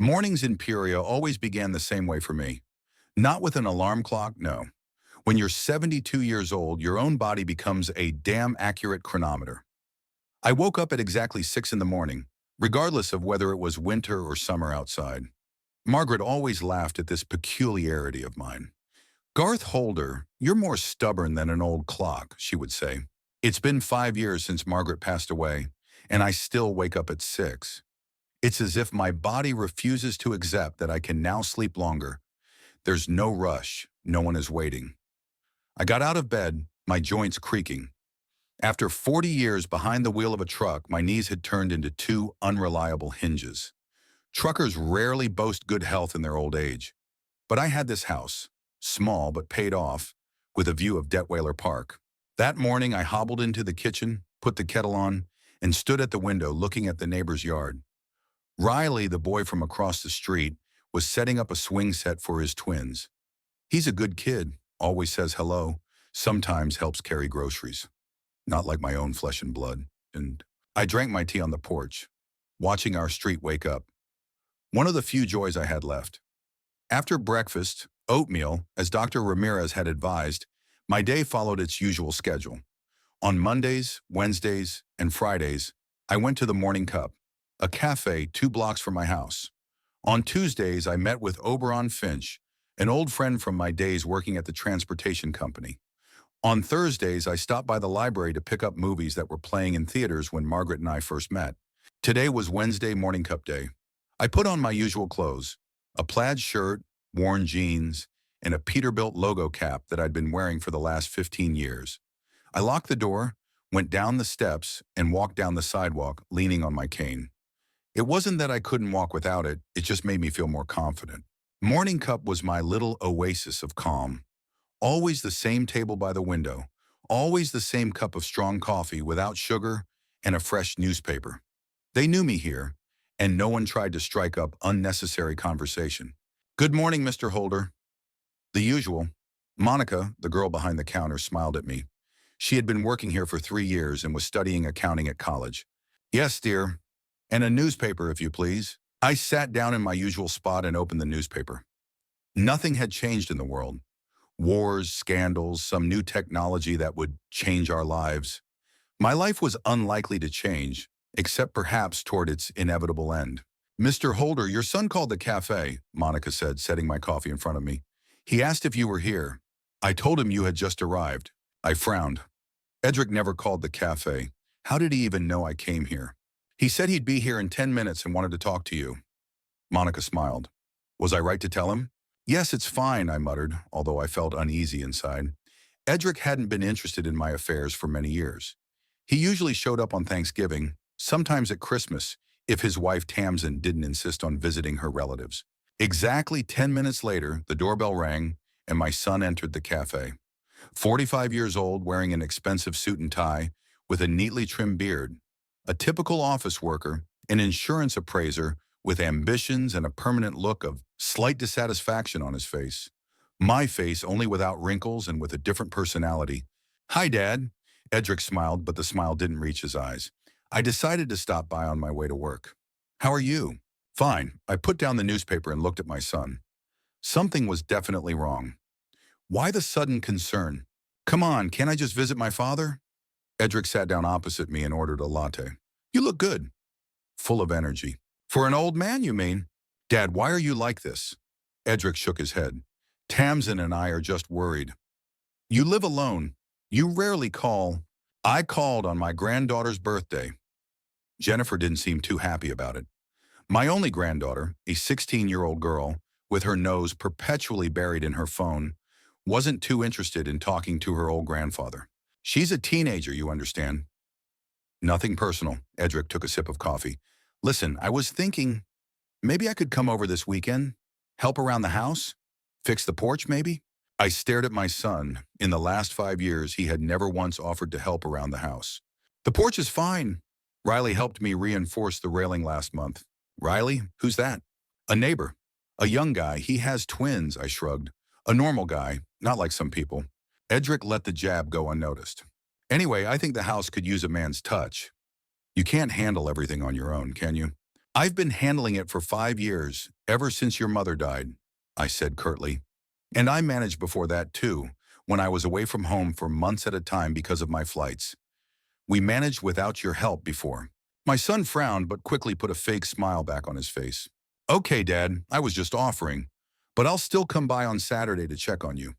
Mornings in Peoria always began the same way for me. Not with an alarm clock, no. When you're 72 years old, your own body becomes a damn accurate chronometer. I woke up at exactly 6 in the morning, regardless of whether it was winter or summer outside. Margaret always laughed at this peculiarity of mine. "Garth Holder, you're more stubborn than an old clock," she would say. It's been 5 years since Margaret passed away, and I still wake up at 6. It's as if my body refuses to accept that I can now sleep longer. There's no rush, no one is waiting. I got out of bed, my joints creaking. After 40 years behind the wheel of a truck, my knees had turned into two unreliable hinges. Truckers rarely boast good health in their old age. But I had this house, small but paid off, with a view of Detweiler Park. That morning I hobbled into the kitchen, put the kettle on, and stood at the window looking at the neighbor's yard. Riley, the boy from across the street, was setting up a swing set for his twins. He's a good kid, always says hello, sometimes helps carry groceries. Not like my own flesh and blood. And I drank my tea on the porch, watching our street wake up. One of the few joys I had left. After breakfast, oatmeal, as Dr. Ramirez had advised, my day followed its usual schedule. On Mondays, Wednesdays, and Fridays, I went to the Morning Cup, a cafe 2 blocks from my house. On Tuesdays, I met with Oberon Finch, an old friend from my days working at the transportation company. On Thursdays, I stopped by the library to pick up movies that were playing in theaters when Margaret and I first met. Today was Wednesday Morning Cup day. I put on my usual clothes, a plaid shirt, worn jeans, and a Peterbilt logo cap that I'd been wearing for the last 15 years. I locked the door, went down the steps, and walked down the sidewalk, leaning on my cane. It wasn't that I couldn't walk without it, it just made me feel more confident. Morning Cup was my little oasis of calm. Always the same table by the window, always the same cup of strong coffee without sugar and a fresh newspaper. They knew me here, and no one tried to strike up unnecessary conversation. "Good morning, Mr. Holder." The usual. Monica, the girl behind the counter, smiled at me. She had been working here for 3 years and was studying accounting at college. "Yes, dear. And a newspaper, if you please." I sat down in my usual spot and opened the newspaper. Nothing had changed in the world. Wars, scandals, some new technology that would change our lives. My life was unlikely to change, except perhaps toward its inevitable end. "Mr. Holder, your son called the cafe," Monica said, setting my coffee in front of me. "He asked if you were here. I told him you had just arrived." I frowned. Edric never called the cafe. How did he even know I came here? "He said he'd be here in 10 minutes and wanted to talk to you." Monica smiled. Was I right to tell him? "Yes, it's fine," I muttered, although I felt uneasy inside. Edric hadn't been interested in my affairs for many years. He usually showed up on Thanksgiving, sometimes at Christmas, if his wife Tamsin didn't insist on visiting her relatives. Exactly 10 minutes later, the doorbell rang, and my son entered the cafe. 45 years old, wearing an expensive suit and tie, with a neatly trimmed beard. A typical office worker, an insurance appraiser with ambitions and a permanent look of slight dissatisfaction on his face. My face, only without wrinkles and with a different personality. "Hi, Dad." Edric smiled, but the smile didn't reach his eyes. I decided to stop by on my way to work. "How are you?" "Fine." I put down the newspaper and looked at my son. Something was definitely wrong. Why the sudden concern? "Come on, can't I just visit my father?" Edric sat down opposite me and ordered a latte. "You look good." Full of energy. "For an old man, you mean?" "Dad, why are you like this?" Edric shook his head. "Tamsin and I are just worried." "You live alone. You rarely call." "I called on my granddaughter's birthday." Jennifer didn't seem too happy about it. My only granddaughter, a 16-year-old girl, with her nose perpetually buried in her phone, wasn't too interested in talking to her old grandfather. "She's a teenager, you understand." "Nothing personal." Edric took a sip of coffee. "Listen, I was thinking, maybe I could come over this weekend, help around the house, fix the porch maybe?" I stared at my son. In the last 5 years, he had never once offered to help around the house. "The porch is fine." Riley helped me reinforce the railing last month. "Riley? Who's that?" "A neighbor. A young guy. He has twins," I shrugged. "A normal guy, not like some people." Edric let the jab go unnoticed. "Anyway, I think the house could use a man's touch. You can't handle everything on your own, can you?" I've been handling it for 5 years, ever since your mother died, I said curtly. And I managed before that too, when I was away from home for months at a time because of my flights. We managed without your help before. My son frowned but quickly put a fake smile back on his face. Okay, Dad, I was just offering. But I'll still come by on Saturday to check on you.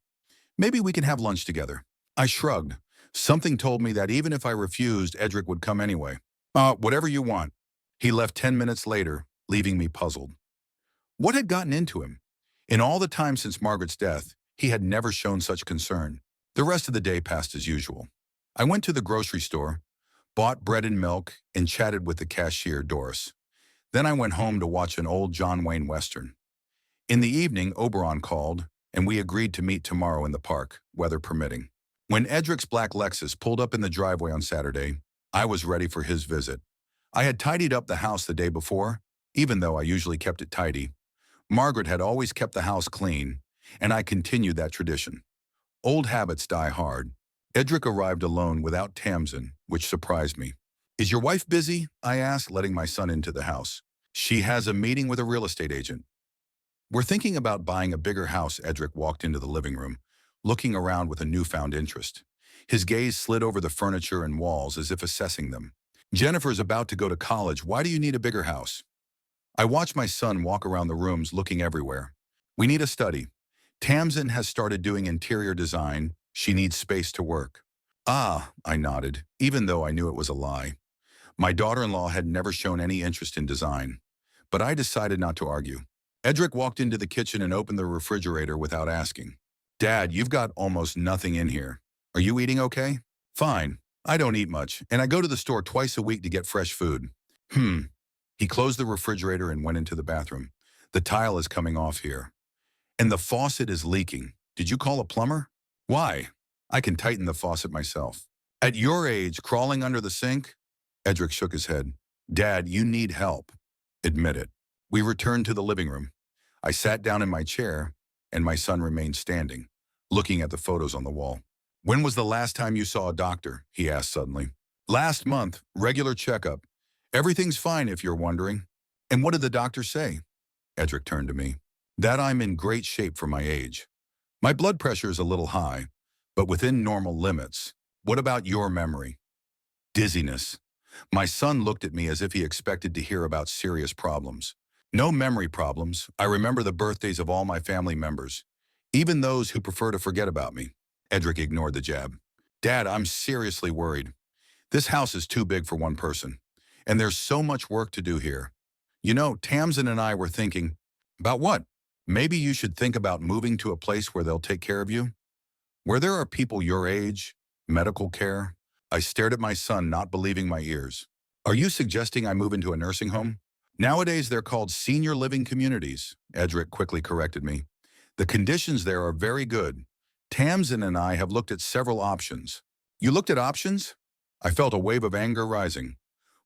Maybe we can have lunch together. I shrugged. Something told me that even if I refused, Edric would come anyway. Whatever you want. He left 10 minutes later, leaving me puzzled. What had gotten into him? In all the time since Margaret's death, he had never shown such concern. The rest of the day passed as usual. I went to the grocery store, bought bread and milk, and chatted with the cashier, Doris. Then I went home to watch an old John Wayne Western. In the evening, Oberon called, and we agreed to meet tomorrow in the park, weather permitting. When Edric's black Lexus pulled up in the driveway on Saturday, I was ready for his visit. I had tidied up the house the day before, even though I usually kept it tidy. Margaret had always kept the house clean, and I continued that tradition. Old habits die hard. Edric arrived alone without Tamsin, which surprised me. Is your wife busy? I asked, letting my son into the house. She has a meeting with a real estate agent. We're thinking about buying a bigger house. Edric walked into the living room, looking around with a newfound interest. His gaze slid over the furniture and walls as if assessing them. Jennifer's about to go to college. Why do you need a bigger house? I watched my son walk around the rooms looking everywhere. We need a study. Tamsin has started doing interior design. She needs space to work. Ah, I nodded, even though I knew it was a lie. My daughter-in-law had never shown any interest in design, but I decided not to argue. Edric walked into the kitchen and opened the refrigerator without asking. Dad, you've got almost nothing in here. Are you eating okay? Fine. I don't eat much, and I go to the store twice a week to get fresh food. He closed the refrigerator and went into the bathroom. The tile is coming off here. And the faucet is leaking. Did you call a plumber? Why? I can tighten the faucet myself. At your age, crawling under the sink? Edric shook his head. Dad, you need help. Admit it. We returned to the living room. I sat down in my chair, and my son remained standing, looking at the photos on the wall. When was the last time you saw a doctor? He asked suddenly. Last month, regular checkup. Everything's fine if you're wondering. And what did the doctor say? Edric turned to me. That I'm in great shape for my age. My blood pressure is a little high, but within normal limits. What about your memory? Dizziness. My son looked at me as if he expected to hear about serious problems. No memory problems. I remember the birthdays of all my family members, even those who prefer to forget about me. Edric ignored the jab. Dad, I'm seriously worried. This house is too big for one person, and there's so much work to do here. You know, Tamsin and I were thinking, about what? Maybe you should think about moving to a place where they'll take care of you. Where there are people your age, medical care. I stared at my son, not believing my ears. Are you suggesting I move into a nursing home? Nowadays, they're called senior living communities, Edric quickly corrected me. The conditions there are very good. Tamsin and I have looked at several options. You looked at options? I felt a wave of anger rising.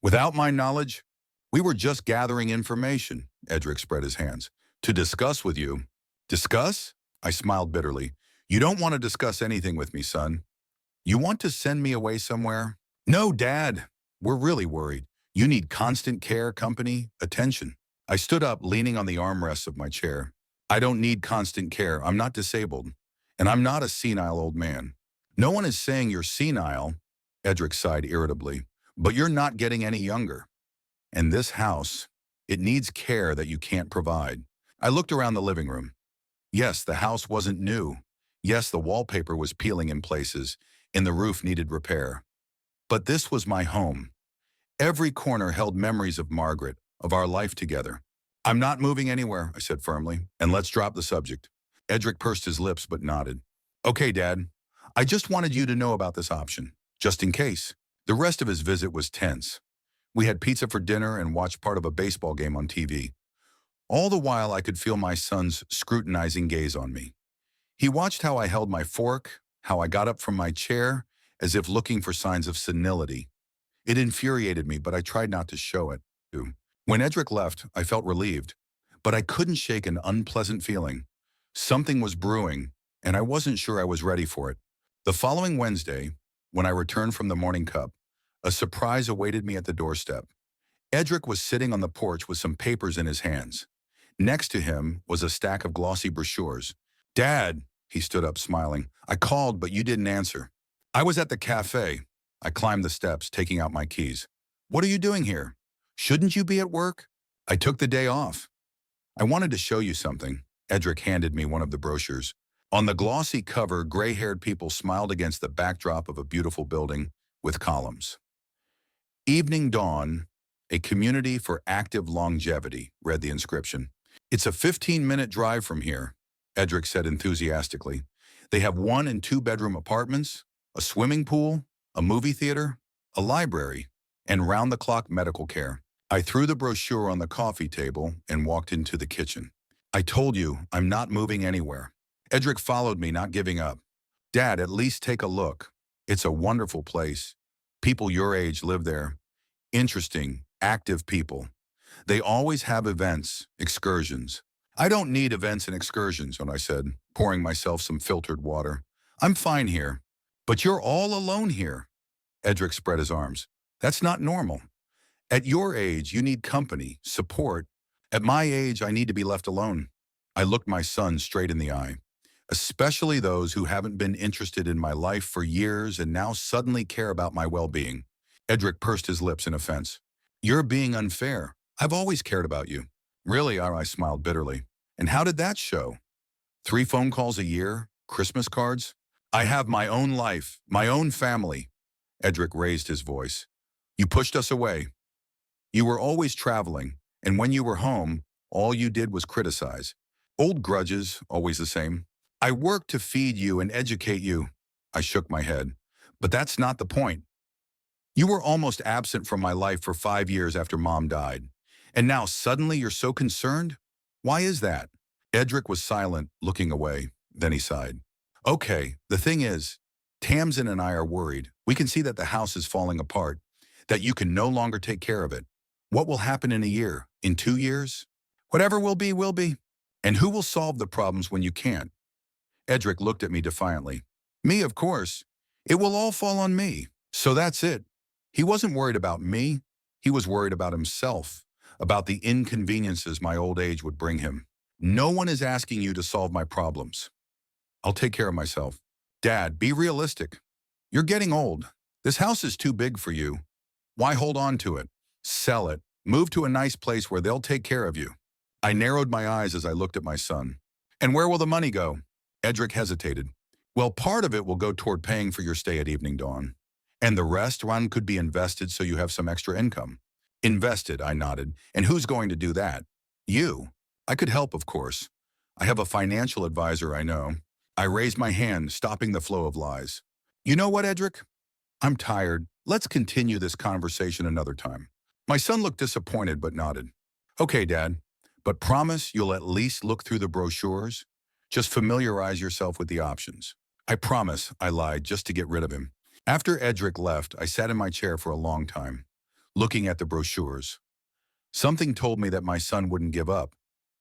Without my knowledge, we were just gathering information, Edric spread his hands, to discuss with you. Discuss? I smiled bitterly. You don't want to discuss anything with me, son. You want to send me away somewhere? No, Dad. We're really worried. You need constant care, company, attention. I stood up, leaning on the armrests of my chair. I don't need constant care. I'm not disabled. And I'm not a senile old man. No one is saying you're senile, Edric sighed irritably, but you're not getting any younger. And this house, it needs care that you can't provide. I looked around the living room. Yes, the house wasn't new. Yes, the wallpaper was peeling in places, and the roof needed repair. But this was my home. Every corner held memories of Margaret, of our life together. I'm not moving anywhere, I said firmly, and let's drop the subject. Edric pursed his lips but nodded. Okay, Dad. I just wanted you to know about this option, just in case. The rest of his visit was tense. We had pizza for dinner and watched part of a baseball game on TV. All the while, I could feel my son's scrutinizing gaze on me. He watched how I held my fork, how I got up from my chair, as if looking for signs of senility. It infuriated me, but I tried not to show it. When Edric left, I felt relieved, but I couldn't shake an unpleasant feeling. Something was brewing, and I wasn't sure I was ready for it. The following Wednesday, when I returned from the morning cup, a surprise awaited me at the doorstep. Edric was sitting on the porch with some papers in his hands. Next to him was a stack of glossy brochures. Dad, he stood up smiling. I called, but you didn't answer. I was at the cafe. I climbed the steps, taking out my keys. What are you doing here? Shouldn't you be at work? I took the day off. I wanted to show you something. Edric handed me one of the brochures. On the glossy cover, gray-haired people smiled against the backdrop of a beautiful building with columns. Evening Dawn, a community for active longevity, read the inscription. It's a 15-minute drive from here, Edric said enthusiastically. They have 1- and 2-bedroom apartments, a swimming pool, a movie theater, a library, and round-the-clock medical care. I threw the brochure on the coffee table and walked into the kitchen. I told you, I'm not moving anywhere. Edric followed me, not giving up. Dad, at least take a look. It's a wonderful place. People your age live there. Interesting, active people. They always have events, excursions. I don't need events and excursions, I said, pouring myself some filtered water. I'm fine here. But you're all alone here. Edric spread his arms. That's not normal. At your age, you need company, support. At my age, I need to be left alone. I looked my son straight in the eye. Especially those who haven't been interested in my life for years and now suddenly care about my well-being. Edric pursed his lips in offense. You're being unfair. I've always cared about you. Really, I smiled bitterly. And how did that show? 3 phone calls a year? Christmas cards? I have my own life, my own family. Edric raised his voice. You pushed us away. You were always traveling, and when you were home, all you did was criticize. Old grudges, always the same. I worked to feed you and educate you. I shook my head. But that's not the point. You were almost absent from my life for 5 years after Mom died. And now suddenly you're so concerned? Why is that? Edric was silent, looking away. Then he sighed. Okay, the thing is, Tamsin and I are worried. We can see that the house is falling apart, that you can no longer take care of it. What will happen in a year? In 2 years? Whatever will be, will be. And who will solve the problems when you can't? Edric looked at me defiantly. Me, of course. It will all fall on me. So that's it. He wasn't worried about me. He was worried about himself, about the inconveniences my old age would bring him. No one is asking you to solve my problems. I'll take care of myself. Dad, be realistic. You're getting old. This house is too big for you. Why hold on to it? Sell it. Move to a nice place where they'll take care of you. I narrowed my eyes as I looked at my son. And where will the money go? Edric hesitated. Well, part of it will go toward paying for your stay at Evening Dawn. And the rest, Ron, could be invested so you have some extra income. Invested, I nodded. And who's going to do that? You. I could help, of course. I have a financial advisor I know. I raised my hand, stopping the flow of lies. You know what, Edric? I'm tired. Let's continue this conversation another time. My son looked disappointed but nodded. Okay, Dad, but promise you'll at least look through the brochures. Just familiarize yourself with the options. I promise, I lied just to get rid of him. After Edric left, I sat in my chair for a long time, looking at the brochures. Something told me that my son wouldn't give up,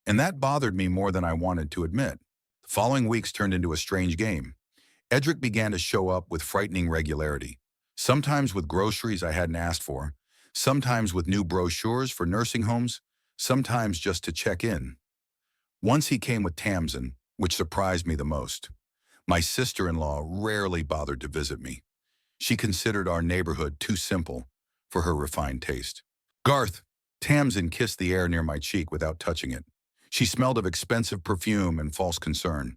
and that bothered me more than I wanted to admit. The following weeks turned into a strange game. Edric began to show up with frightening regularity, sometimes with groceries I hadn't asked for, sometimes with new brochures for nursing homes, sometimes just to check in. Once he came with Tamsin, which surprised me the most. My sister-in-law rarely bothered to visit me. She considered our neighborhood too simple for her refined taste. Garth, Tamsin kissed the air near my cheek without touching it. She smelled of expensive perfume and false concern.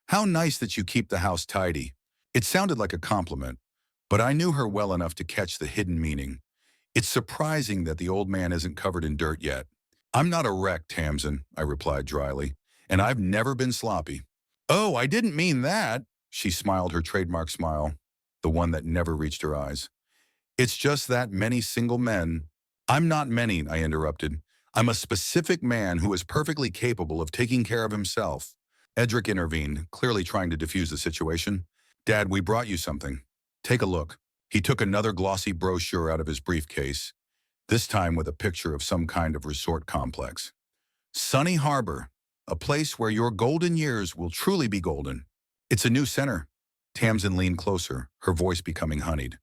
How nice that you keep the house tidy. It sounded like a compliment, but I knew her well enough to catch the hidden meaning. It's surprising that the old man isn't covered in dirt yet. I'm not a wreck, Tamsin, I replied dryly, and I've never been sloppy. Oh, I didn't mean that, she smiled her trademark smile, the one that never reached her eyes. It's just that many single men. I'm not many, I interrupted. I'm a specific man who is perfectly capable of taking care of himself. Edric intervened, clearly trying to defuse the situation. Dad, we brought you something. Take a look. He took another glossy brochure out of his briefcase, this time with a picture of some kind of resort complex. Sunny Harbor, a place where your golden years will truly be golden. It's a new center. Tamsin leaned closer, her voice becoming honeyed.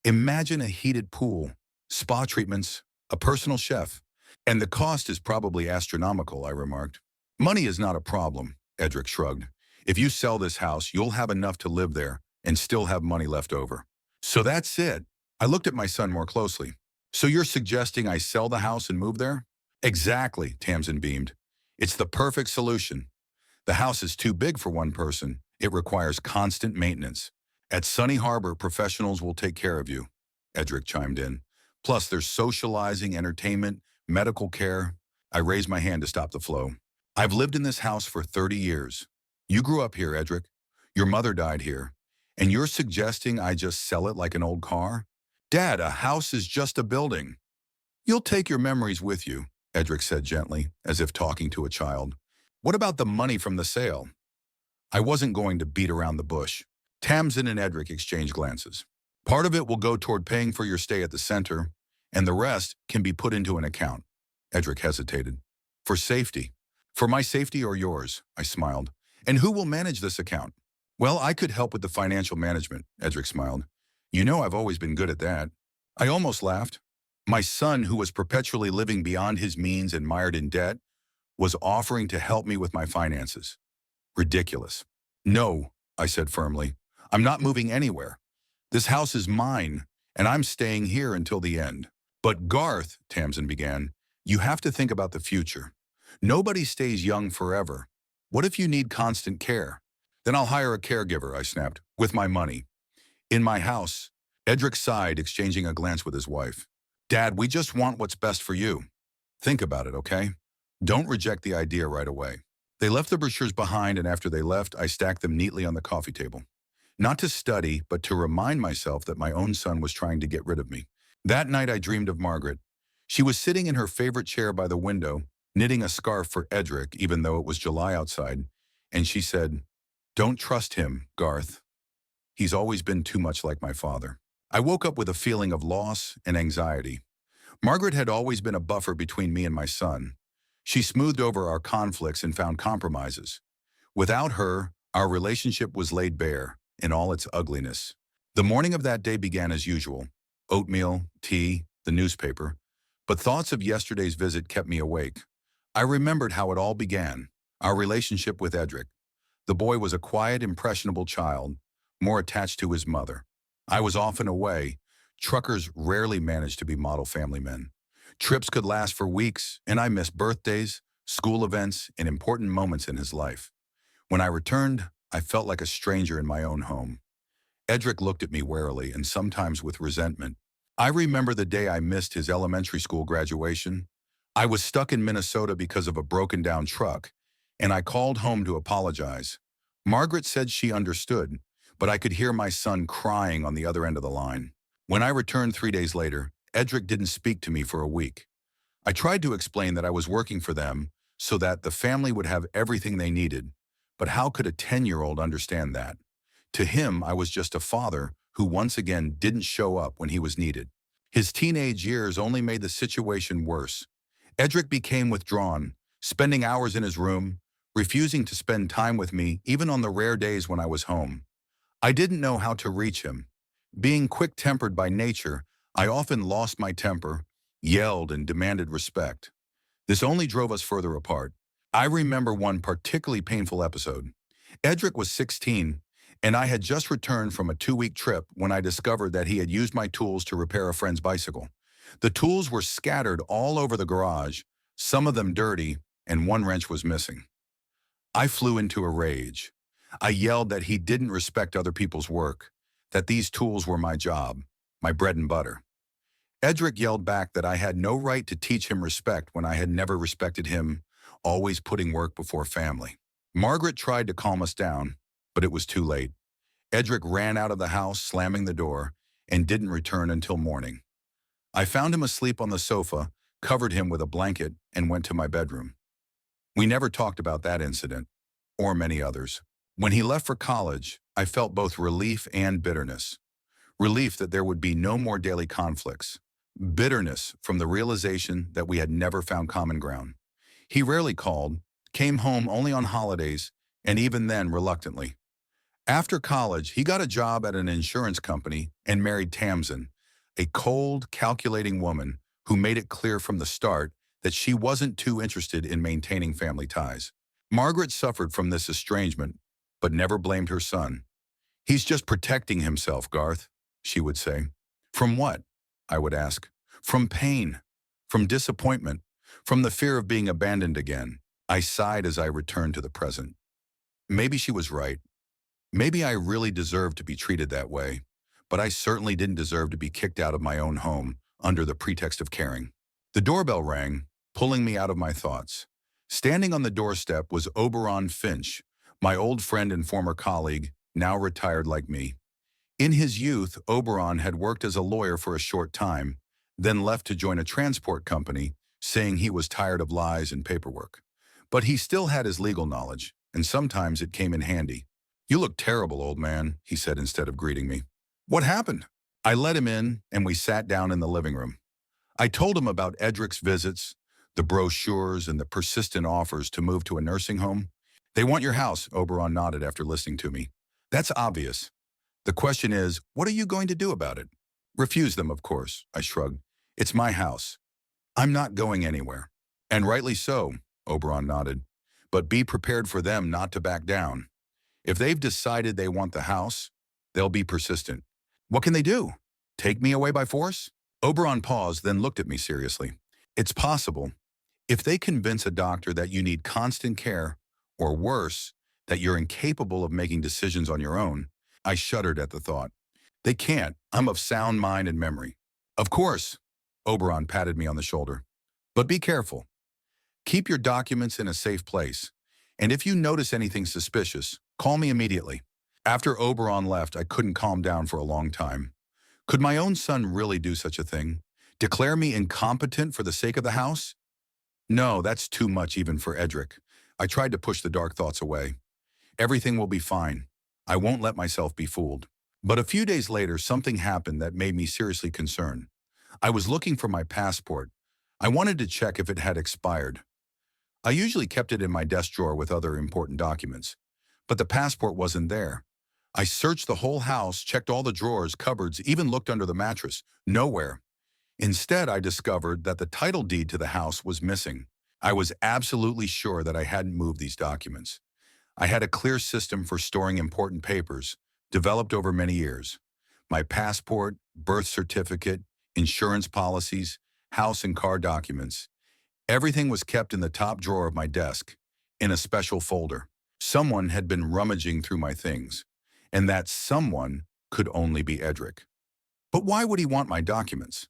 Imagine a heated pool, spa treatments, A personal chef. And the cost is probably astronomical, I remarked. Money is not a problem, Edric shrugged. If you sell this house, you'll have enough to live there and still have money left over. So that's it. I looked at my son more closely. So you're suggesting I sell the house and move there? Exactly, Tamsin beamed. It's the perfect solution. The house is too big for one person. It requires constant maintenance. At Sunny Harbor, professionals will take care of you, Edric chimed in. Plus, there's socializing, entertainment, medical care. I raised my hand to stop the flow. I've lived in this house for 30 years. You grew up here, Edric. Your mother died here. And you're suggesting I just sell it like an old car? Dad, a house is just a building. You'll take your memories with you, Edric said gently, as if talking to a child. What about the money from the sale? I wasn't going to beat around the bush. Tamsin and Edric exchanged glances. Part of it will go toward paying for your stay at the center, and the rest can be put into an account. Edric hesitated. For safety. For my safety or yours, I smiled. And who will manage this account? Well, I could help with the financial management, Edric smiled. You know I've always been good at that. I almost laughed. My son, who was perpetually living beyond his means and mired in debt, was offering to help me with my finances. Ridiculous. No, I said firmly. I'm not moving anywhere. This house is mine, and I'm staying here until the end. But Garth, Tamsin began, you have to think about the future. Nobody stays young forever. What if you need constant care? Then I'll hire a caregiver, I snapped, with my money. In my house, Edric sighed, exchanging a glance with his wife. Dad, we just want what's best for you. Think about it, okay? Don't reject the idea right away. They left the brochures behind, and after they left, I stacked them neatly on the coffee table. Not to study, but to remind myself that my own son was trying to get rid of me. That night, I dreamed of Margaret. She was sitting in her favorite chair by the window, knitting a scarf for Edric, even though it was July outside, and she said, Don't trust him, Garth. He's always been too much like my father. I woke up with a feeling of loss and anxiety. Margaret had always been a buffer between me and my son. She smoothed over our conflicts and found compromises. Without her, our relationship was laid bare in all its ugliness. The morning of that day began as usual. Oatmeal, tea, the newspaper. But thoughts of yesterday's visit kept me awake. I remembered how it all began, our relationship with Edric. The boy was a quiet, impressionable child, more attached to his mother. I was often away. Truckers rarely managed to be model family men. Trips could last for weeks, and I missed birthdays, school events, and important moments in his life. When I returned, I felt like a stranger in my own home. Edric looked at me warily and sometimes with resentment. I remember the day I missed his elementary school graduation. I was stuck in Minnesota because of a broken-down truck, and I called home to apologize. Margaret said she understood, but I could hear my son crying on the other end of the line. When I returned 3 days later, Edric didn't speak to me for a week. I tried to explain that I was working for them so that the family would have everything they needed, but how could a 10-year-old understand that? To him, I was just a father who once again didn't show up when he was needed. His teenage years only made the situation worse. Edric became withdrawn, spending hours in his room, refusing to spend time with me even on the rare days when I was home. I didn't know how to reach him. Being quick-tempered by nature, I often lost my temper, yelled, and demanded respect. This only drove us further apart. I remember one particularly painful episode. Edric was 16, and I had just returned from a 2-week trip when I discovered that he had used my tools to repair a friend's bicycle. The tools were scattered all over the garage, some of them dirty, and one wrench was missing. I flew into a rage. I yelled that he didn't respect other people's work, that these tools were my job, my bread and butter. Edric yelled back that I had no right to teach him respect when I had never respected him, always putting work before family. Margaret tried to calm us down, but it was too late. Edric ran out of the house, slamming the door, and didn't return until morning. I found him asleep on the sofa, covered him with a blanket, and went to my bedroom. We never talked about that incident, or many others. When he left for college, I felt both relief and bitterness. Relief that there would be no more daily conflicts. Bitterness from the realization that we had never found common ground. He rarely called, came home only on holidays, and even then reluctantly. After college, he got a job at an insurance company and married Tamsin, a cold, calculating woman who made it clear from the start that she wasn't too interested in maintaining family ties. Margaret suffered from this estrangement, but never blamed her son. "He's just protecting himself, Garth," she would say. "From what?" I would ask. "From pain, from disappointment, from the fear of being abandoned again." I sighed as I returned to the present. Maybe she was right. Maybe I really deserved to be treated that way, but I certainly didn't deserve to be kicked out of my own home under the pretext of caring. The doorbell rang, pulling me out of my thoughts. Standing on the doorstep was Oberon Finch, my old friend and former colleague, now retired like me. In his youth, Oberon had worked as a lawyer for a short time, then left to join a transport company, saying he was tired of lies and paperwork. But he still had his legal knowledge, and sometimes it came in handy. "You look terrible, old man," he said instead of greeting me. "What happened?" I let him in, and we sat down in the living room. I told him about Edric's visits, the brochures, and the persistent offers to move to a nursing home. "They want your house," Oberon nodded after listening to me. "That's obvious. The question is, what are you going to do about it?" "Refuse them, of course," I shrugged. "It's my house. I'm not going anywhere." "And rightly so," Oberon nodded. "But be prepared for them not to back down. If they've decided they want the house, they'll be persistent." "What can they do? Take me away by force?" Oberon paused, then looked at me seriously. "It's possible. If they convince a doctor that you need constant care, or worse, that you're incapable of making decisions on your own." I shuddered at the thought. "They can't. I'm of sound mind and memory." "Of course," Oberon patted me on the shoulder. "But be careful. Keep your documents in a safe place. And if you notice anything suspicious, call me immediately." After Oberon left, I couldn't calm down for a long time. Could my own son really do such a thing? Declare me incompetent for the sake of the house? No, that's too much even for Edric. I tried to push the dark thoughts away. Everything will be fine. I won't let myself be fooled. But a few days later, something happened that made me seriously concerned. I was looking for my passport. I wanted to check if it had expired. I usually kept it in my desk drawer with other important documents, but the passport wasn't there. I searched the whole house, checked all the drawers, cupboards, even looked under the mattress. Nowhere. Instead, I discovered that the title deed to the house was missing. I was absolutely sure that I hadn't moved these documents. I had a clear system for storing important papers, developed over many years. My passport, birth certificate, insurance policies, house and car documents. Everything was kept in the top drawer of my desk, in a special folder. Someone had been rummaging through my things, and that someone could only be Edric. But why would he want my documents?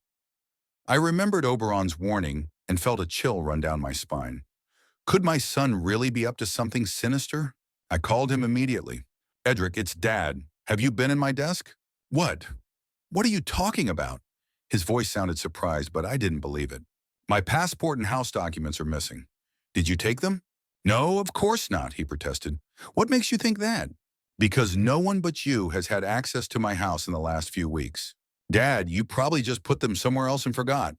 I remembered Oberon's warning and felt a chill run down my spine. Could my son really be up to something sinister? I called him immediately. "Edric, it's Dad. Have you been in my desk?" "What? What are you talking about?" His voice sounded surprised, but I didn't believe it. "My passport and house documents are missing. Did you take them?" "No, of course not," he protested. "What makes you think that?" "Because no one but you has had access to my house in the last few weeks. Dad, you probably just put them somewhere else and forgot."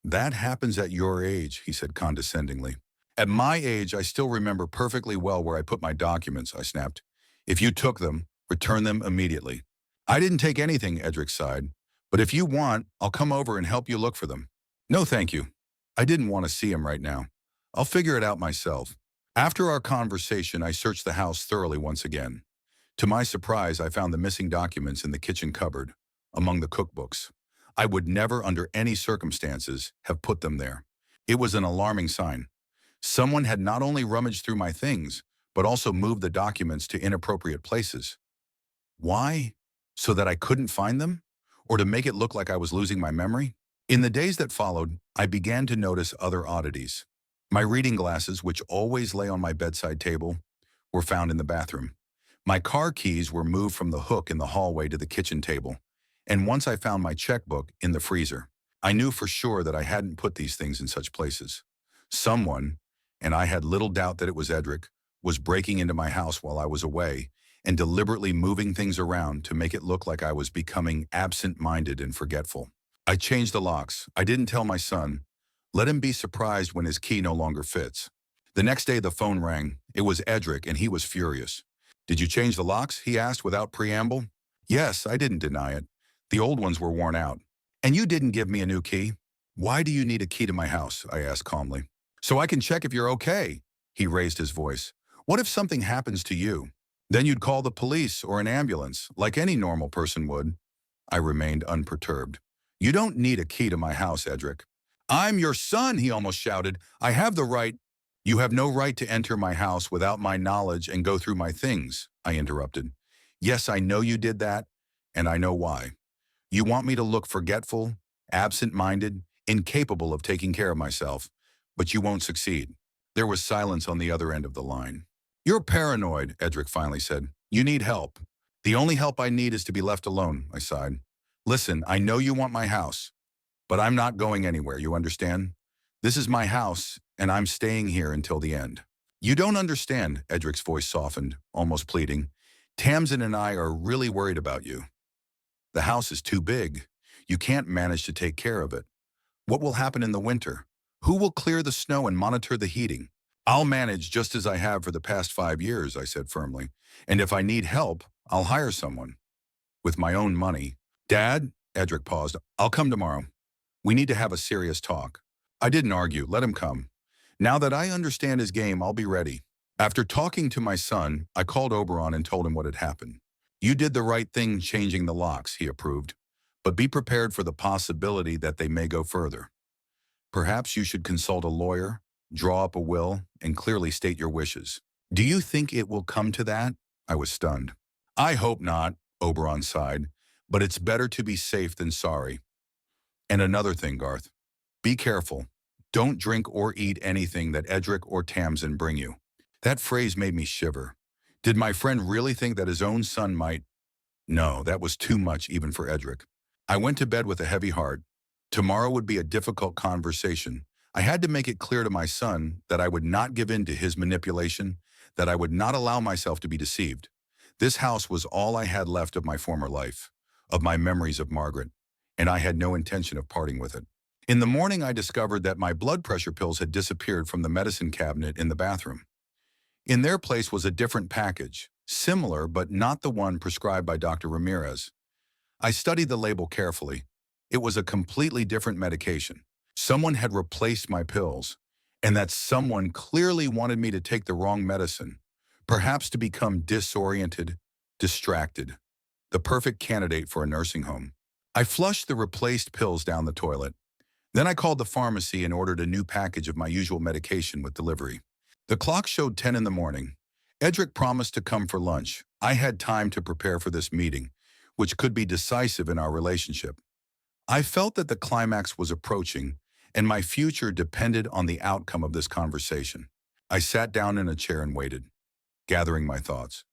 "That happens at your age," he said condescendingly. "At my age, I still remember perfectly well where I put my documents," I snapped. "If you took them, return them immediately." "I didn't take anything," Edric sighed. "But if you want, I'll come over and help you look for them." "No, thank you. I didn't want to see him right now. I'll figure it out myself." After our conversation, I searched the house thoroughly once again. To my surprise, I found the missing documents in the kitchen cupboard, among the cookbooks. I would never, under any circumstances, have put them there. It was an alarming sign. Someone had not only rummaged through my things, but also moved the documents to inappropriate places. Why? So that I couldn't find them? Or to make it look like I was losing my memory? In the days that followed, I began to notice other oddities. My reading glasses, which always lay on my bedside table, were found in the bathroom. My car keys were moved from the hook in the hallway to the kitchen table, and once I found my checkbook in the freezer. I knew for sure that I hadn't put these things in such places. Someone, and I had little doubt that it was Edric, was breaking into my house while I was away and deliberately moving things around to make it look like I was becoming absent-minded and forgetful. I changed the locks. I didn't tell my son. Let him be surprised when his key no longer fits. The next day the phone rang. It was Edric, and he was furious. "Did you change the locks?" he asked without preamble. "Yes," I didn't deny it. "The old ones were worn out." "And you didn't give me a new key?" Why do you need a key to my house? I asked calmly. So I can check if you're okay. He raised his voice. What if something happens to you? Then you'd call the police or an ambulance, like any normal person would. I remained unperturbed. You don't need a key to my house, Edric. I'm your son, he almost shouted. I have the right. You have no right to enter my house without my knowledge and go through my things, I interrupted. Yes, I know you did that, and I know why. You want me to look forgetful, absent-minded, incapable of taking care of myself, but you won't succeed. There was silence on the other end of the line. You're paranoid, Edric finally said. You need help. The only help I need is to be left alone, I sighed. Listen, I know you want my house, but I'm not going anywhere, you understand? This is my house, and I'm staying here until the end. You don't understand, Edric's voice softened, almost pleading. Tamsin and I are really worried about you. The house is too big. You can't manage to take care of it. What will happen in the winter? Who will clear the snow and monitor the heating? I'll manage just as I have for the past 5 years, I said firmly. And if I need help, I'll hire someone. With my own money. Dad, Edric paused, I'll come tomorrow. We need to have a serious talk. I didn't argue, let him come. Now that I understand his game, I'll be ready. After talking to my son, I called Oberon and told him what had happened. You did the right thing changing the locks, he approved. But be prepared for the possibility that they may go further. Perhaps you should consult a lawyer, draw up a will, and clearly state your wishes. Do you think it will come to that? I was stunned. I hope not, Oberon sighed, but it's better to be safe than sorry. And another thing, Garth. Be careful. Don't drink or eat anything that Edric or Tamsin bring you. That phrase made me shiver. Did my friend really think that his own son might? No, that was too much even for Edric. I went to bed with a heavy heart. Tomorrow would be a difficult conversation. I had to make it clear to my son that I would not give in to his manipulation, that I would not allow myself to be deceived. This house was all I had left of my former life, of my memories of Margaret, and I had no intention of parting with it. In the morning, I discovered that my blood pressure pills had disappeared from the medicine cabinet in the bathroom. In their place was a different package, similar but not the one prescribed by Dr. Ramirez. I studied the label carefully. It was a completely different medication. Someone had replaced my pills, and that someone clearly wanted me to take the wrong medicine, perhaps to become disoriented, distracted, the perfect candidate for a nursing home. I flushed the replaced pills down the toilet. Then I called the pharmacy and ordered a new package of my usual medication with delivery. The clock showed 10 in the morning. Edric promised to come for lunch. I had time to prepare for this meeting, which could be decisive in our relationship. I felt that the climax was approaching, and my future depended on the outcome of this conversation. I sat down in a chair and waited, gathering my thoughts.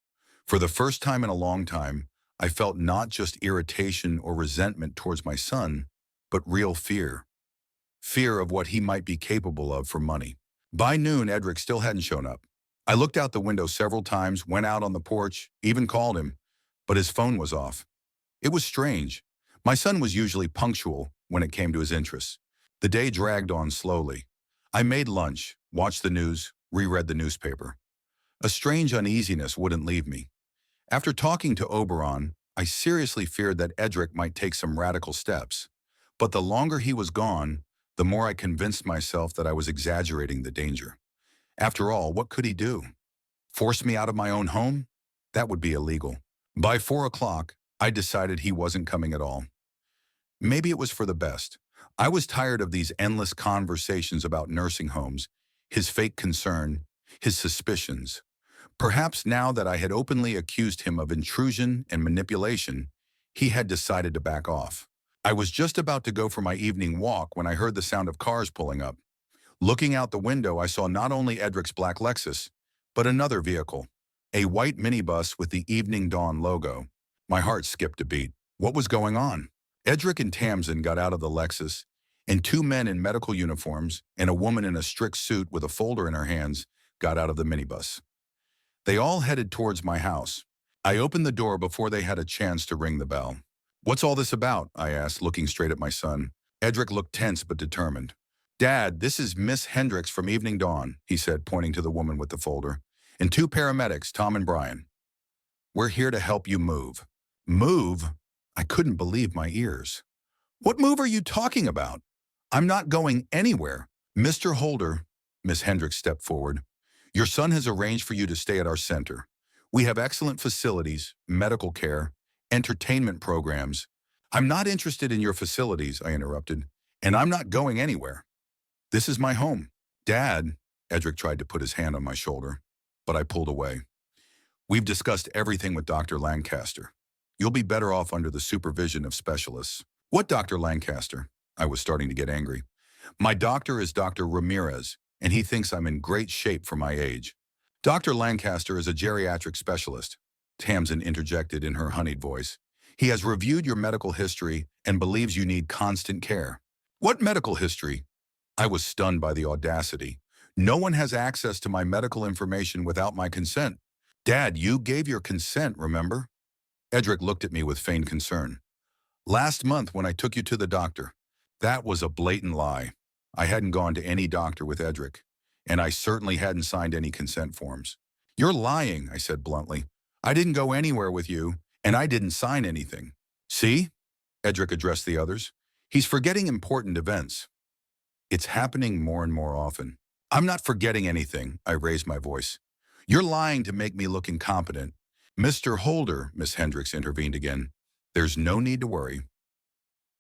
For the first time in a long time, I felt not just irritation or resentment towards my son, but real fear. Fear of what he might be capable of for money. By noon, Edric still hadn't shown up. I looked out the window several times, went out on the porch, even called him, but his phone was off. It was strange. My son was usually punctual when it came to his interests. The day dragged on slowly. I made lunch, watched the news, reread the newspaper. A strange uneasiness wouldn't leave me. After talking to Oberon, I seriously feared that Edric might take some radical steps. But the longer he was gone, the more I convinced myself that I was exaggerating the danger. After all, what could he do? Force me out of my own home? That would be illegal. By 4 o'clock, I decided he wasn't coming at all. Maybe it was for the best. I was tired of these endless conversations about nursing homes, his fake concern, his suspicions. Perhaps now that I had openly accused him of intrusion and manipulation, he had decided to back off. I was just about to go for my evening walk when I heard the sound of cars pulling up. Looking out the window, I saw not only Edric's black Lexus, but another vehicle, a white minibus with the Evening Dawn logo. My heart skipped a beat. What was going on? Edric and Tamsin got out of the Lexus, and two men in medical uniforms and a woman in a strict suit with a folder in her hands got out of the minibus. They all headed towards my house. I opened the door before they had a chance to ring the bell. What's all this about? I asked, looking straight at my son. Edric looked tense but determined. Dad, this is Miss Hendricks from Evening Dawn, he said, pointing to the woman with the folder, and two paramedics, Tom and Brian. We're here to help you move. Move? I couldn't believe my ears. What move are you talking about? I'm not going anywhere. Mr. Holder, Miss Hendricks stepped forward. Your son has arranged for you to stay at our center. We have excellent facilities, medical care, entertainment programs. I'm not interested in your facilities, I interrupted, and I'm not going anywhere. This is my home. Dad, Edric tried to put his hand on my shoulder, but I pulled away. We've discussed everything with Dr. Lancaster. You'll be better off under the supervision of specialists. What Dr. Lancaster? I was starting to get angry. My doctor is Dr. Ramirez, and he thinks I'm in great shape for my age. Dr. Lancaster is a geriatric specialist, Tamsin interjected in her honeyed voice. He has reviewed your medical history and believes you need constant care. What medical history? I was stunned by the audacity. No one has access to my medical information without my consent. Dad, you gave your consent, remember? Edric looked at me with feigned concern. Last month when I took you to the doctor. That was a blatant lie. I hadn't gone to any doctor with Edric, and I certainly hadn't signed any consent forms. You're lying, I said bluntly. I didn't go anywhere with you, and I didn't sign anything. See? Edric addressed the others. He's forgetting important events. It's happening more and more often. I'm not forgetting anything, I raised my voice. You're lying to make me look incompetent. Mr. Holder, Miss Hendricks intervened again. There's no need to worry.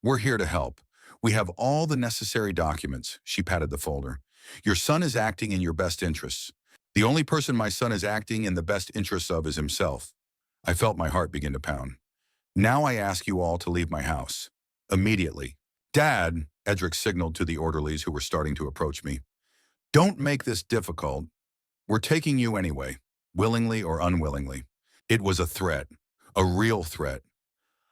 We're here to help. We have all the necessary documents, she patted the folder. Your son is acting in your best interests. The only person my son is acting in the best interests of is himself. I felt my heart begin to pound. Now I ask you all to leave my house. Immediately. Dad, Edric signaled to the orderlies who were starting to approach me. Don't make this difficult. We're taking you anyway, willingly or unwillingly. It was a threat, a real threat.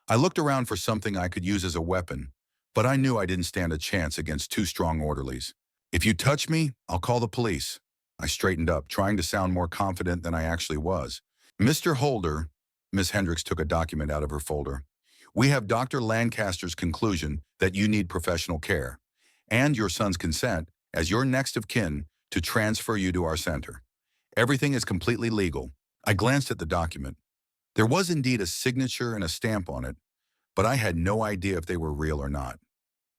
I looked around for something I could use as a weapon, but I knew I didn't stand a chance against two strong orderlies. If you touch me, I'll call the police. I straightened up, trying to sound more confident than I actually was. Mr. Holder, Miss Hendricks took a document out of her folder. We have Dr. Lancaster's conclusion that you need professional care, and your son's consent, as your next of kin, to transfer you to our center. Everything is completely legal. I glanced at the document. There was indeed a signature and a stamp on it, but I had no idea if they were real or not.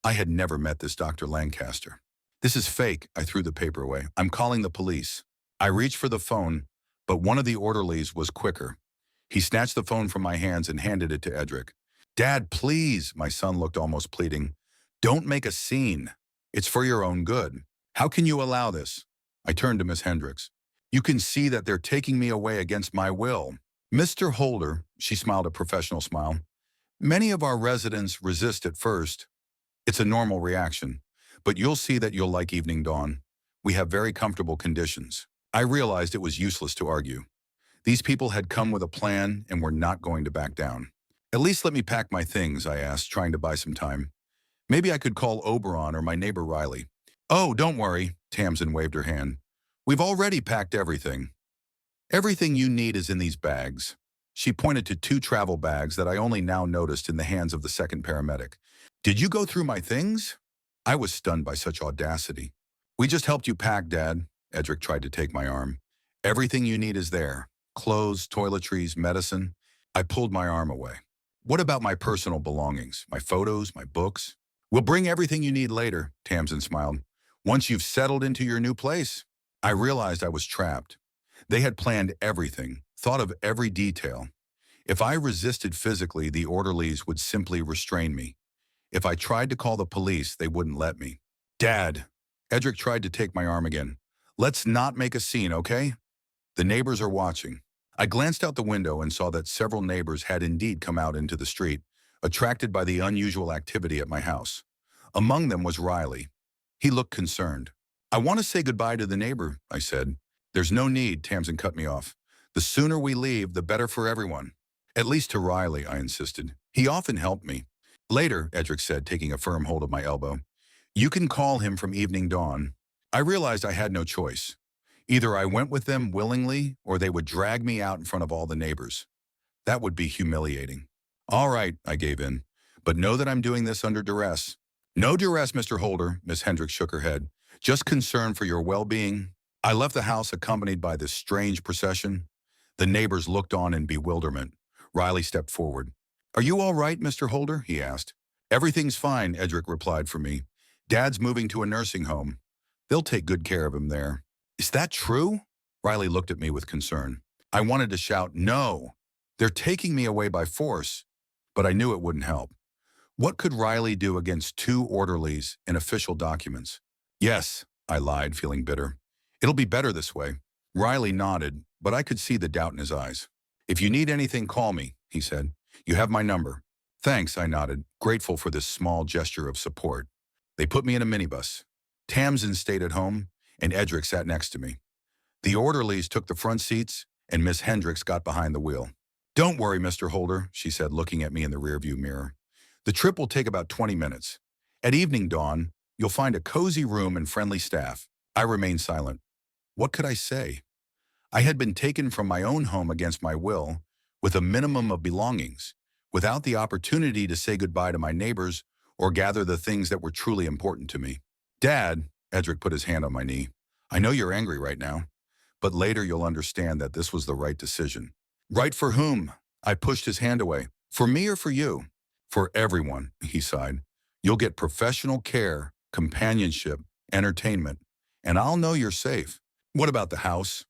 I had never met this Dr. Lancaster. This is fake, I threw the paper away. I'm calling the police. I reached for the phone, but one of the orderlies was quicker. He snatched the phone from my hands and handed it to Edric. Dad, please, my son looked almost pleading. Don't make a scene. It's for your own good. How can you allow this? I turned to Miss Hendricks. You can see that they're taking me away against my will. Mr. Holder, she smiled a professional smile. Many of our residents resist at first. It's a normal reaction, but you'll see that you'll like Evening Dawn. We have very comfortable conditions. I realized it was useless to argue. These people had come with a plan and were not going to back down. At least let me pack my things, I asked, trying to buy some time. Maybe I could call Oberon or my neighbor Riley. Oh, don't worry, Tamsin waved her hand. We've already packed everything. Everything you need is in these bags. She pointed to 2 travel bags that I only now noticed in the hands of the second paramedic. Did you go through my things? I was stunned by such audacity. We just helped you pack, Dad. Edric tried to take my arm. Everything you need is there. Clothes, toiletries, medicine. I pulled my arm away. What about my personal belongings? My photos, my books? We'll bring everything you need later, Tamsin smiled. Once you've settled into your new place. I realized I was trapped. They had planned everything, thought of every detail. If I resisted physically, the orderlies would simply restrain me. If I tried to call the police, they wouldn't let me. Dad, Edric tried to take my arm again. Let's not make a scene, okay? The neighbors are watching. I glanced out the window and saw that several neighbors had indeed come out into the street, attracted by the unusual activity at my house. Among them was Riley. He looked concerned. I want to say goodbye to the neighbor, I said. There's no need, Tamsin cut me off. The sooner we leave, the better for everyone. At least to Riley, I insisted. He often helped me. Later, Edric said, taking a firm hold of my elbow. You can call him from Evening Dawn. I realized I had no choice. Either I went with them willingly, or they would drag me out in front of all the neighbors. That would be humiliating. All right, I gave in. But know that I'm doing this under duress. No duress, Mr. Holder, Miss Hendricks shook her head. Just concern for your well-being. I left the house accompanied by this strange procession. The neighbors looked on in bewilderment. Riley stepped forward. Are you all right, Mr. Holder? He asked. Everything's fine, Edric replied for me. Dad's moving to a nursing home. They'll take good care of him there. Is that true? Riley looked at me with concern. I wanted to shout, no, they're taking me away by force, but I knew it wouldn't help. What could Riley do against two orderlies in official documents? Yes, I lied, feeling bitter. It'll be better this way. Riley nodded, but I could see the doubt in his eyes. If you need anything, call me, he said. You have my number. Thanks, I nodded, grateful for this small gesture of support. They put me in a minibus. Tamsin stayed at home, and Edric sat next to me. The orderlies took the front seats, and Miss Hendricks got behind the wheel. Don't worry, Mr. Holder, she said, looking at me in the rearview mirror. The trip will take about 20 minutes. At evening dawn, you'll find a cozy room and friendly staff. I remained silent. What could I say? I had been taken from my own home against my will, with a minimum of belongings, without the opportunity to say goodbye to my neighbors or gather the things that were truly important to me. Dad, Edric put his hand on my knee, I know you're angry right now, but later you'll understand that this was the right decision. Right for whom? I pushed his hand away. For me or for you? For everyone, he sighed. You'll get professional care, companionship, entertainment, and I'll know you're safe. What about the house?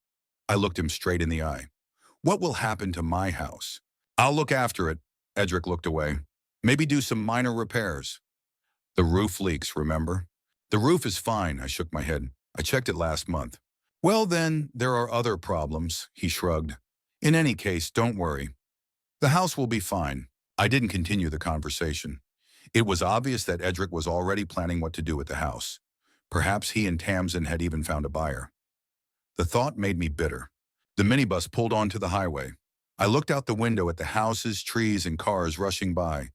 I looked him straight in the eye. What will happen to my house? I'll look after it. Edric looked away. Maybe do some minor repairs. The roof leaks, remember? The roof is fine, I shook my head. I checked it last month. Well then, there are other problems, he shrugged. In any case, don't worry. The house will be fine. I didn't continue the conversation. It was obvious that Edric was already planning what to do with the house. Perhaps he and Tamsin had even found a buyer. The thought made me bitter. The minibus pulled onto the highway. I looked out the window at the houses, trees, and cars rushing by.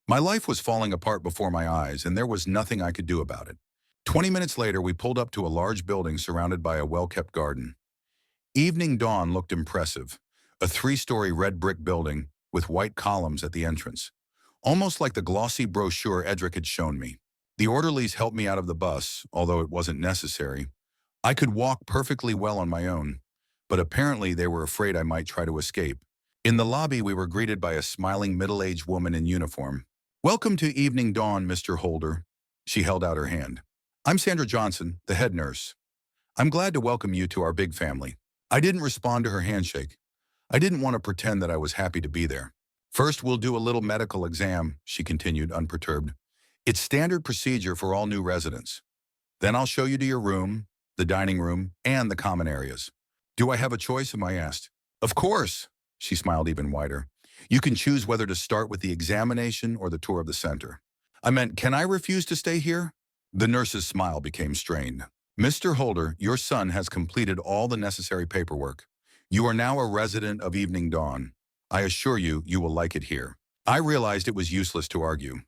My life was falling apart before my eyes, and there was nothing I could do about it. 20 minutes later, we pulled up to a large building surrounded by a well-kept garden. Evening Dawn looked impressive, a 3-story red brick building with white columns at the entrance, almost like the glossy brochure Edric had shown me. The orderlies helped me out of the bus, although it wasn't necessary. I could walk perfectly well on my own, but apparently they were afraid I might try to escape. In the lobby, we were greeted by a smiling middle-aged woman in uniform. Welcome to Evening Dawn, Mr. Holder. She held out her hand. I'm Sandra Johnson, the head nurse. I'm glad to welcome you to our big family. I didn't respond to her handshake. I didn't want to pretend that I was happy to be there. First, we'll do a little medical exam, she continued, unperturbed. It's standard procedure for all new residents. Then I'll show you to your room, the dining room, and the common areas. Do I have a choice, I asked. Of course, she smiled even wider. You can choose whether to start with the examination or the tour of the center. I meant, can I refuse to stay here? The nurse's smile became strained. Mr. Holder, your son has completed all the necessary paperwork. You are now a resident of Evening Dawn. I assure you, you will like it here. I realized it was useless to argue.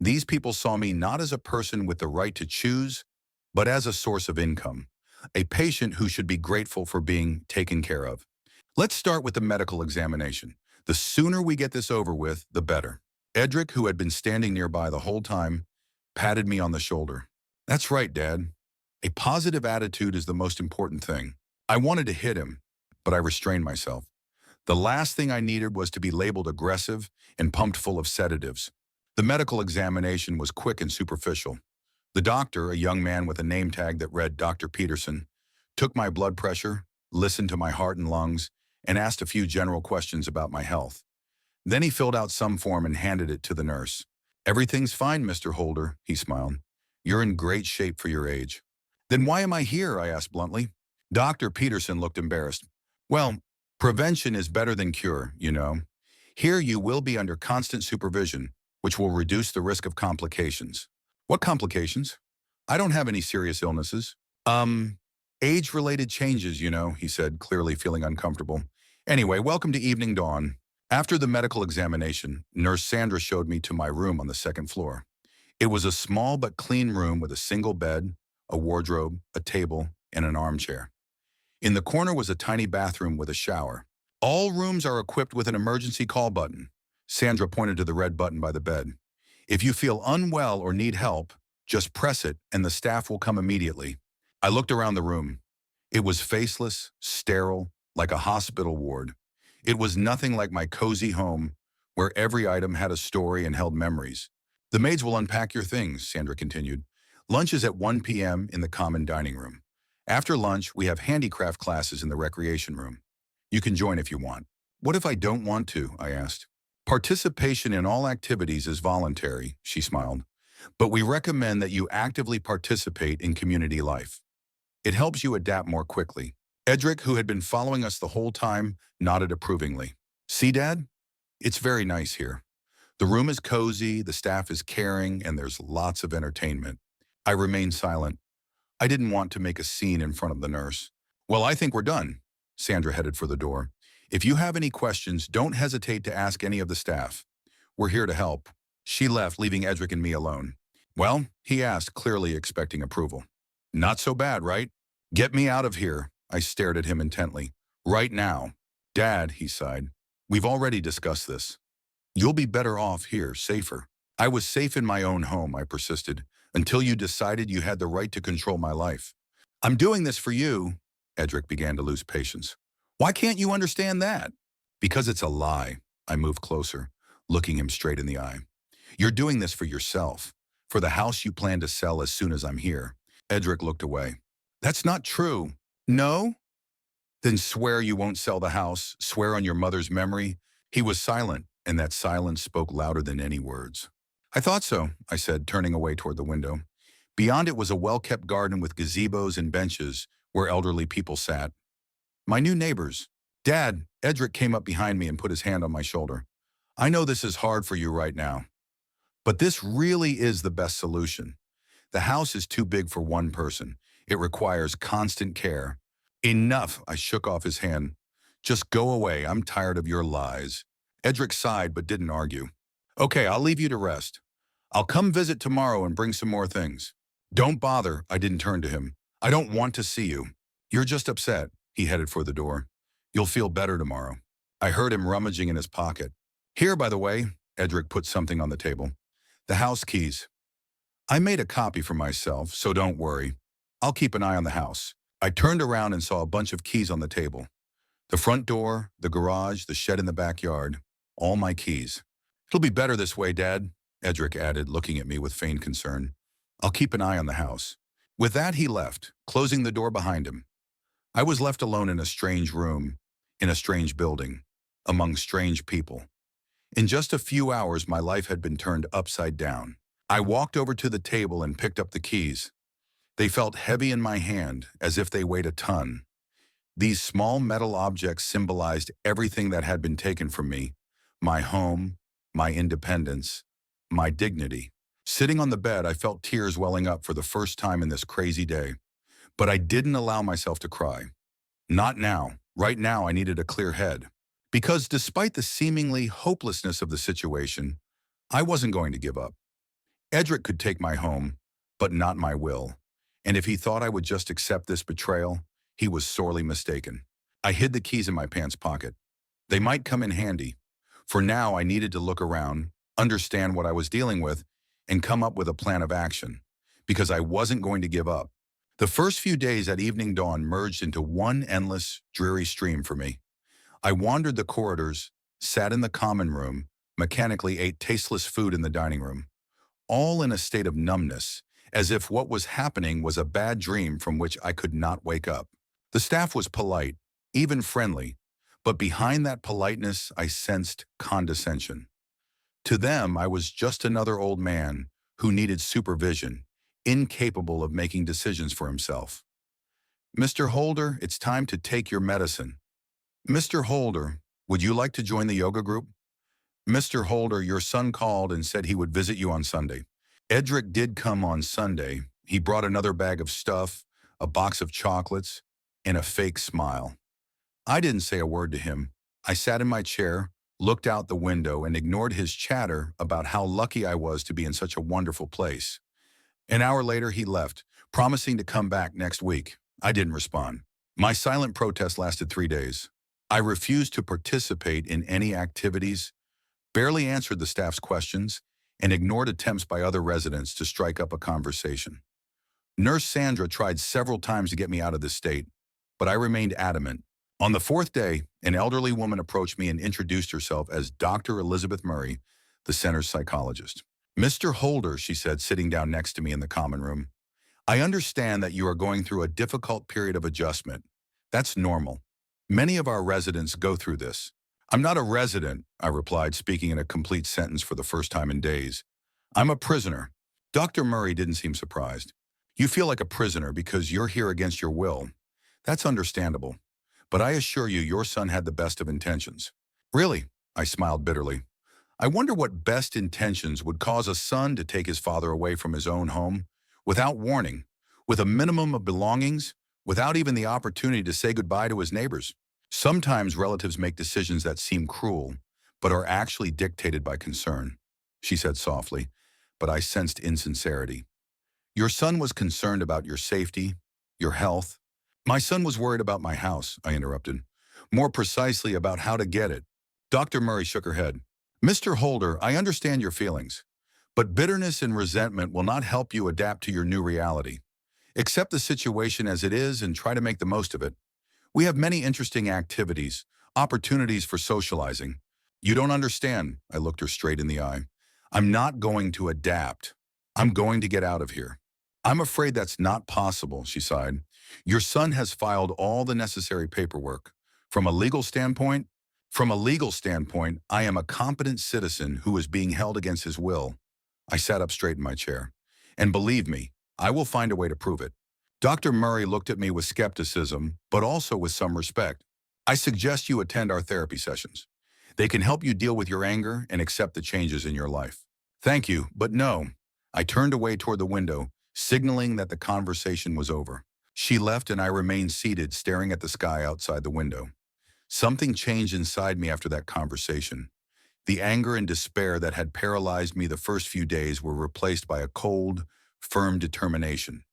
These people saw me not as a person with the right to choose, but as a source of income, a patient who should be grateful for being taken care of. Let's start with the medical examination. The sooner we get this over with, the better. Edric, who had been standing nearby the whole time, patted me on the shoulder. That's right, Dad. A positive attitude is the most important thing. I wanted to hit him, but I restrained myself. The last thing I needed was to be labeled aggressive and pumped full of sedatives. The medical examination was quick and superficial. The doctor, a young man with a name tag that read Dr. Peterson, took my blood pressure, listened to my heart and lungs, and asked a few general questions about my health. Then he filled out some form and handed it to the nurse. Everything's fine, Mr. Holder, he smiled. You're in great shape for your age. Then why am I here? I asked bluntly. Dr. Peterson looked embarrassed. Well, prevention is better than cure, you know. Here you will be under constant supervision, which will reduce the risk of complications. What complications? I don't have any serious illnesses. Age-related changes, you know, he said, clearly feeling uncomfortable. Anyway, welcome to Evening Dawn. After the medical examination, Nurse Sandra showed me to my room on the second floor. It was a small but clean room with a single bed, a wardrobe, a table, and an armchair. In the corner was a tiny bathroom with a shower. All rooms are equipped with an emergency call button. Sandra pointed to the red button by the bed. If you feel unwell or need help, just press it and the staff will come immediately. I looked around the room. It was faceless, sterile, like a hospital ward. It was nothing like my cozy home, where every item had a story and held memories. The maids will unpack your things, Sandra continued. Lunch is at 1 p.m. in the common dining room. After lunch, we have handicraft classes in the recreation room. You can join if you want. What if I don't want to? I asked. Participation in all activities is voluntary, she smiled. But we recommend that you actively participate in community life. It helps you adapt more quickly. Edric, who had been following us the whole time, nodded approvingly. See, Dad? It's very nice here. The room is cozy, the staff is caring, and there's lots of entertainment. I remained silent. I didn't want to make a scene in front of the nurse. Well, I think we're done. Sandra headed for the door. If you have any questions, don't hesitate to ask any of the staff. We're here to help. She left, leaving Edric and me alone. Well, he asked, clearly expecting approval. Not so bad, right? Get me out of here. I stared at him intently. Right now. Dad, he sighed. We've already discussed this. You'll be better off here, safer. I was safe in my own home, I persisted, until you decided you had the right to control my life. I'm doing this for you. Edric began to lose patience. Why can't you understand that? Because it's a lie. I moved closer, looking him straight in the eye. You're doing this for yourself, for the house you plan to sell as soon as I'm here. Edric looked away. That's not true. No? Then swear you won't sell the house, swear on your mother's memory. He was silent, and that silence spoke louder than any words. I thought so, I said, turning away toward the window. Beyond it was a well-kept garden with gazebos and benches where elderly people sat. My new neighbors. Dad, Edric came up behind me and put his hand on my shoulder. I know this is hard for you right now, but this really is the best solution. The house is too big for one person. It requires constant care. Enough, I shook off his hand. Just go away, I'm tired of your lies. Edric sighed but didn't argue. Okay, I'll leave you to rest. I'll come visit tomorrow and bring some more things. Don't bother, I didn't turn to him. I don't want to see you. You're just upset. He headed for the door. You'll feel better tomorrow. I heard him rummaging in his pocket. Here, by the way, Edric put something on the table. The house keys. I made a copy for myself, so don't worry. I'll keep an eye on the house. I turned around and saw a bunch of keys on the table. The front door, the garage, the shed in the backyard. All my keys. It'll be better this way, Dad, Edric added, looking at me with feigned concern. I'll keep an eye on the house. With that, he left, closing the door behind him. I was left alone in a strange room, in a strange building, among strange people. In just a few hours, my life had been turned upside down. I walked over to the table and picked up the keys. They felt heavy in my hand, as if they weighed a ton. These small metal objects symbolized everything that had been taken from me, my home, my independence, my dignity. Sitting on the bed, I felt tears welling up for the first time in this crazy day. But I didn't allow myself to cry. Not now. Right now, I needed a clear head. Because despite the seemingly hopelessness of the situation, I wasn't going to give up. Edric could take my home, but not my will. And if he thought I would just accept this betrayal, he was sorely mistaken. I hid the keys in my pants pocket. They might come in handy. For now, I needed to look around, understand what I was dealing with, and come up with a plan of action, because I wasn't going to give up. The first few days at evening dawn merged into one endless, dreary stream for me. I wandered the corridors, sat in the common room, mechanically ate tasteless food in the dining room, all in a state of numbness, as if what was happening was a bad dream from which I could not wake up. The staff was polite, even friendly, but behind that politeness I sensed condescension. To them, I was just another old man who needed supervision, incapable of making decisions for himself. Mr. Holder, it's time to take your medicine. Mr. Holder, would you like to join the yoga group? Mr. Holder, your son called and said he would visit you on Sunday. Edric did come on Sunday. He brought another bag of stuff, a box of chocolates, and a fake smile. I didn't say a word to him. I sat in my chair, looked out the window, and ignored his chatter about how lucky I was to be in such a wonderful place. An hour later, he left, promising to come back next week. I didn't respond. My silent protest lasted 3 days. I refused to participate in any activities, barely answered the staff's questions, and ignored attempts by other residents to strike up a conversation. Nurse Sandra tried several times to get me out of the state, but I remained adamant. On the 4th day, an elderly woman approached me and introduced herself as Dr. Elizabeth Murray, the center's psychologist. Mr. Holder, she said, sitting down next to me in the common room, I understand that you are going through a difficult period of adjustment. That's normal. Many of our residents go through this. I'm not a resident, I replied, speaking in a complete sentence for the first time in days. I'm a prisoner. Dr. Murray didn't seem surprised. You feel like a prisoner because you're here against your will. That's understandable. But I assure you, your son had the best of intentions. Really? I smiled bitterly. I wonder what best intentions would cause a son to take his father away from his own home, without warning, with a minimum of belongings, without even the opportunity to say goodbye to his neighbors. Sometimes relatives make decisions that seem cruel, but are actually dictated by concern, she said softly, but I sensed insincerity. Your son was concerned about your safety, your health. My son was worried about my house, I interrupted. More precisely about how to get it. Dr. Murray shook her head. Mr. Holder, I understand your feelings, but bitterness and resentment will not help you adapt to your new reality. Accept the situation as it is and try to make the most of it. We have many interesting activities, opportunities for socializing. You don't understand, I looked her straight in the eye. I'm not going to adapt. I'm going to get out of here. I'm afraid that's not possible, she sighed. Your son has filed all the necessary paperwork. From a legal standpoint, I am a competent citizen who is being held against his will. I sat up straight in my chair. And believe me, I will find a way to prove it. Dr. Murray looked at me with skepticism, but also with some respect. I suggest you attend our therapy sessions. They can help you deal with your anger and accept the changes in your life. Thank you, but no. I turned away toward the window, signaling that the conversation was over. She left and I remained seated, staring at the sky outside the window. Something changed inside me after that conversation. The anger and despair that had paralyzed me the first few days were replaced by a cold, firm determination.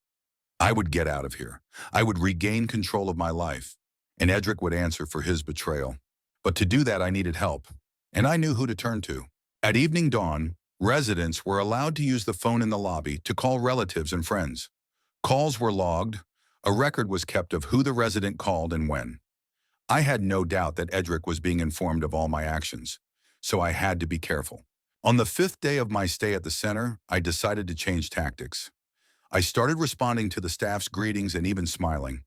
I would get out of here. I would regain control of my life, and Edric would answer for his betrayal. But to do that, I needed help, and I knew who to turn to. At evening dawn, residents were allowed to use the phone in the lobby to call relatives and friends. Calls were logged. A record was kept of who the resident called and when. I had no doubt that Edric was being informed of all my actions, so I had to be careful. On the 5th day of my stay at the center, I decided to change tactics. I started responding to the staff's greetings and even smiling.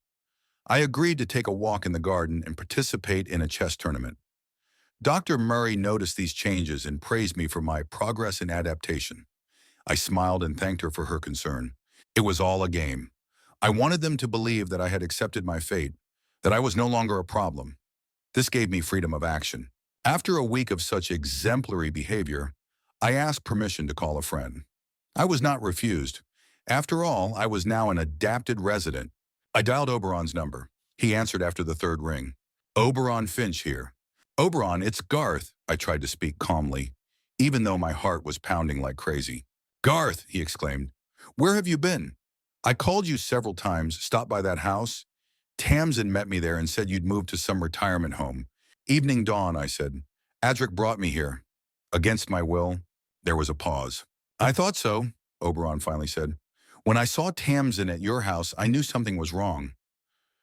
I agreed to take a walk in the garden and participate in a chess tournament. Dr. Murray noticed these changes and praised me for my progress and adaptation. I smiled and thanked her for her concern. It was all a game. I wanted them to believe that I had accepted my fate, that I was no longer a problem. This gave me freedom of action. After a week of such exemplary behavior, I asked permission to call a friend. I was not refused. After all, I was now an adapted resident. I dialed Oberon's number. He answered after the 3rd ring. Oberon Finch here. Oberon, it's Garth, I tried to speak calmly, even though my heart was pounding like crazy. Garth, he exclaimed. Where have you been? I called you several times, stopped by that house. Tamsin met me there and said you'd moved to some retirement home. Evening dawn, I said. Adric brought me here. Against my will, there was a pause. I thought so, Oberon finally said. When I saw Tamsin at your house, I knew something was wrong.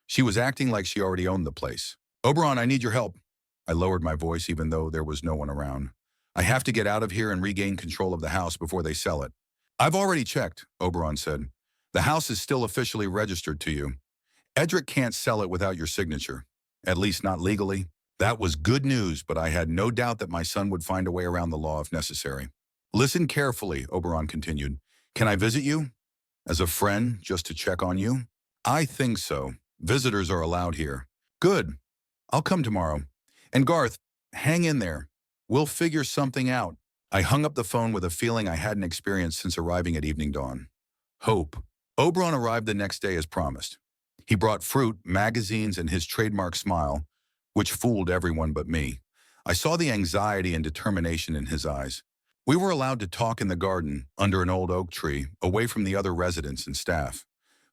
She was acting like she already owned the place. Oberon, I need your help. I lowered my voice even though there was no one around. I have to get out of here and regain control of the house before they sell it. I've already checked, Oberon said. The house is still officially registered to you. Edric can't sell it without your signature, at least not legally. That was good news, but I had no doubt that my son would find a way around the law if necessary. Listen carefully, Oberon continued. Can I visit you? As a friend, just to check on you? I think so. Visitors are allowed here. Good. I'll come tomorrow. And Garth, hang in there. We'll figure something out. I hung up the phone with a feeling I hadn't experienced since arriving at evening dawn. Hope. Oberon arrived the next day as promised. He brought fruit, magazines, and his trademark smile, which fooled everyone but me. I saw the anxiety and determination in his eyes. We were allowed to talk in the garden, under an old oak tree, away from the other residents and staff.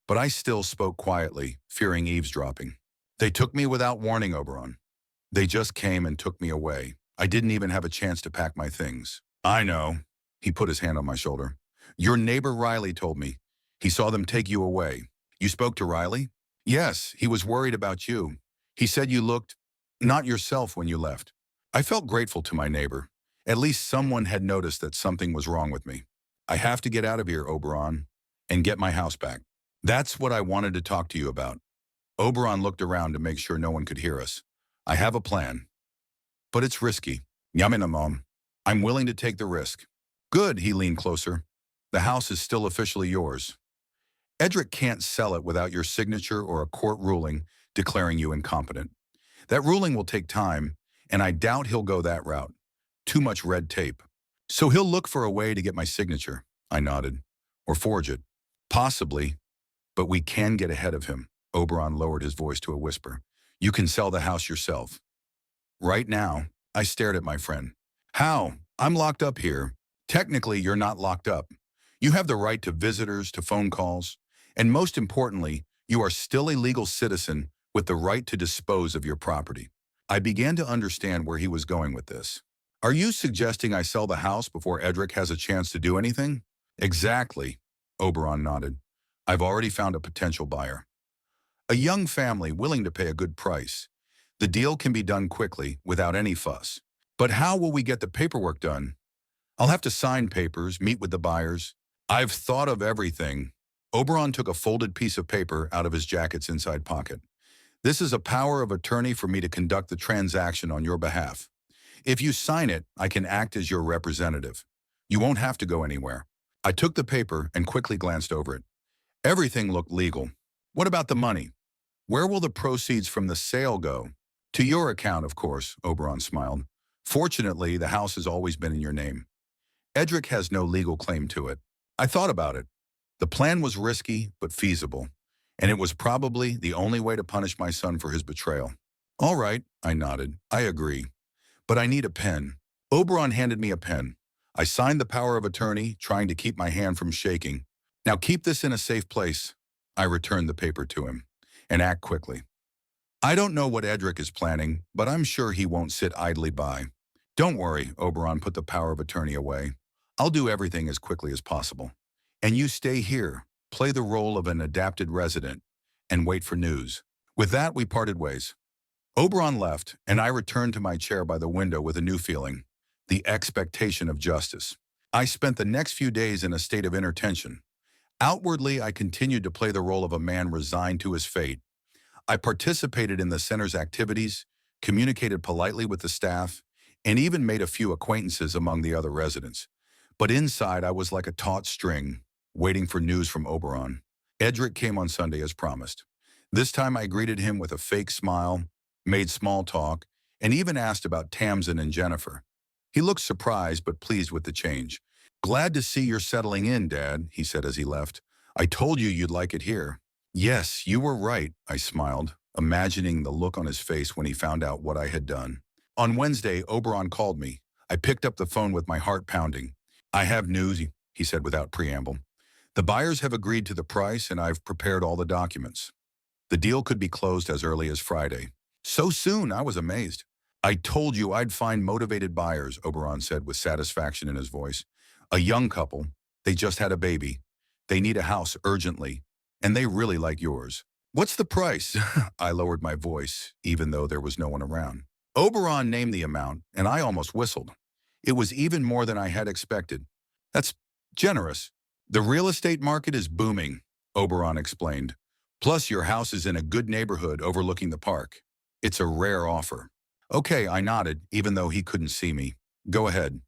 But I still spoke quietly, fearing eavesdropping. They took me without warning, Oberon. They just came and took me away. I didn't even have a chance to pack my things. I know. He put his hand on my shoulder. Your neighbor Riley told me. He saw them take you away. You spoke to Riley? Yes, he was worried about you. He said you looked not yourself when you left. I felt grateful to my neighbor. At least someone had noticed that something was wrong with me. I have to get out of here, Oberon, and get my house back. That's what I wanted to talk to you about. Oberon looked around to make sure no one could hear us. I have a plan, but it's risky. Yaminamom. I'm willing to take the risk. Good, he leaned closer. The house is still officially yours. Edric can't sell it without your signature or a court ruling declaring you incompetent. That ruling will take time, and I doubt he'll go that route. Too much red tape. So he'll look for a way to get my signature, I nodded. Or forge it. Possibly, but we can get ahead of him. Oberon lowered his voice to a whisper. You can sell the house yourself. Right now, I stared at my friend. How? I'm locked up here. Technically, you're not locked up. You have the right to visitors, to phone calls, and most importantly, you are still a legal citizen with the right to dispose of your property. I began to understand where he was going with this. Are you suggesting I sell the house before Edric has a chance to do anything? Exactly, Oberon nodded. I've already found a potential buyer. A young family willing to pay a good price. The deal can be done quickly, without any fuss. But how will we get the paperwork done? I'll have to sign papers, meet with the buyers. I've thought of everything. Oberon took a folded piece of paper out of his jacket's inside pocket. This is a power of attorney for me to conduct the transaction on your behalf. If you sign it, I can act as your representative. You won't have to go anywhere. I took the paper and quickly glanced over it. Everything looked legal. What about the money? Where will the proceeds from the sale go? To your account, of course, Oberon smiled. Fortunately, the house has always been in your name. Edric has no legal claim to it. I thought about it. The plan was risky, but feasible. And it was probably the only way to punish my son for his betrayal. All right, I nodded. I agree. But I need a pen. Oberon handed me a pen. I signed the power of attorney, trying to keep my hand from shaking. Now keep this in a safe place. I returned the paper to him. And act quickly. I don't know what Edric is planning, but I'm sure he won't sit idly by. Don't worry, Oberon put the power of attorney away. I'll do everything as quickly as possible. And you stay here, play the role of an adapted resident, and wait for news. With that, we parted ways. Oberon left, and I returned to my chair by the window with a new feeling, the expectation of justice. I spent the next few days in a state of inner tension. Outwardly, I continued to play the role of a man resigned to his fate. I participated in the center's activities, communicated politely with the staff, and even made a few acquaintances among the other residents. But inside, I was like a taut string, waiting for news from Oberon. Edric came on Sunday as promised. This time I greeted him with a fake smile, made small talk, and even asked about Tamsin and Jennifer. He looked surprised but pleased with the change. Glad to see you're settling in, Dad, he said as he left. I told you you'd like it here. Yes, you were right, I smiled, imagining the look on his face when he found out what I had done. On Wednesday, Oberon called me. I picked up the phone with my heart pounding. I have news, he said without preamble. The buyers have agreed to the price and I've prepared all the documents. The deal could be closed as early as Friday. So soon, I was amazed. I told you I'd find motivated buyers, Oberon said with satisfaction in his voice. A young couple. They just had a baby. They need a house urgently. And they really like yours. What's the price? I lowered my voice, even though there was no one around. Oberon named the amount, and I almost whistled. It was even more than I had expected. That's generous. The real estate market is booming, Oberon explained. Plus, your house is in a good neighborhood overlooking the park. It's a rare offer. Okay, I nodded, even though he couldn't see me. Go ahead.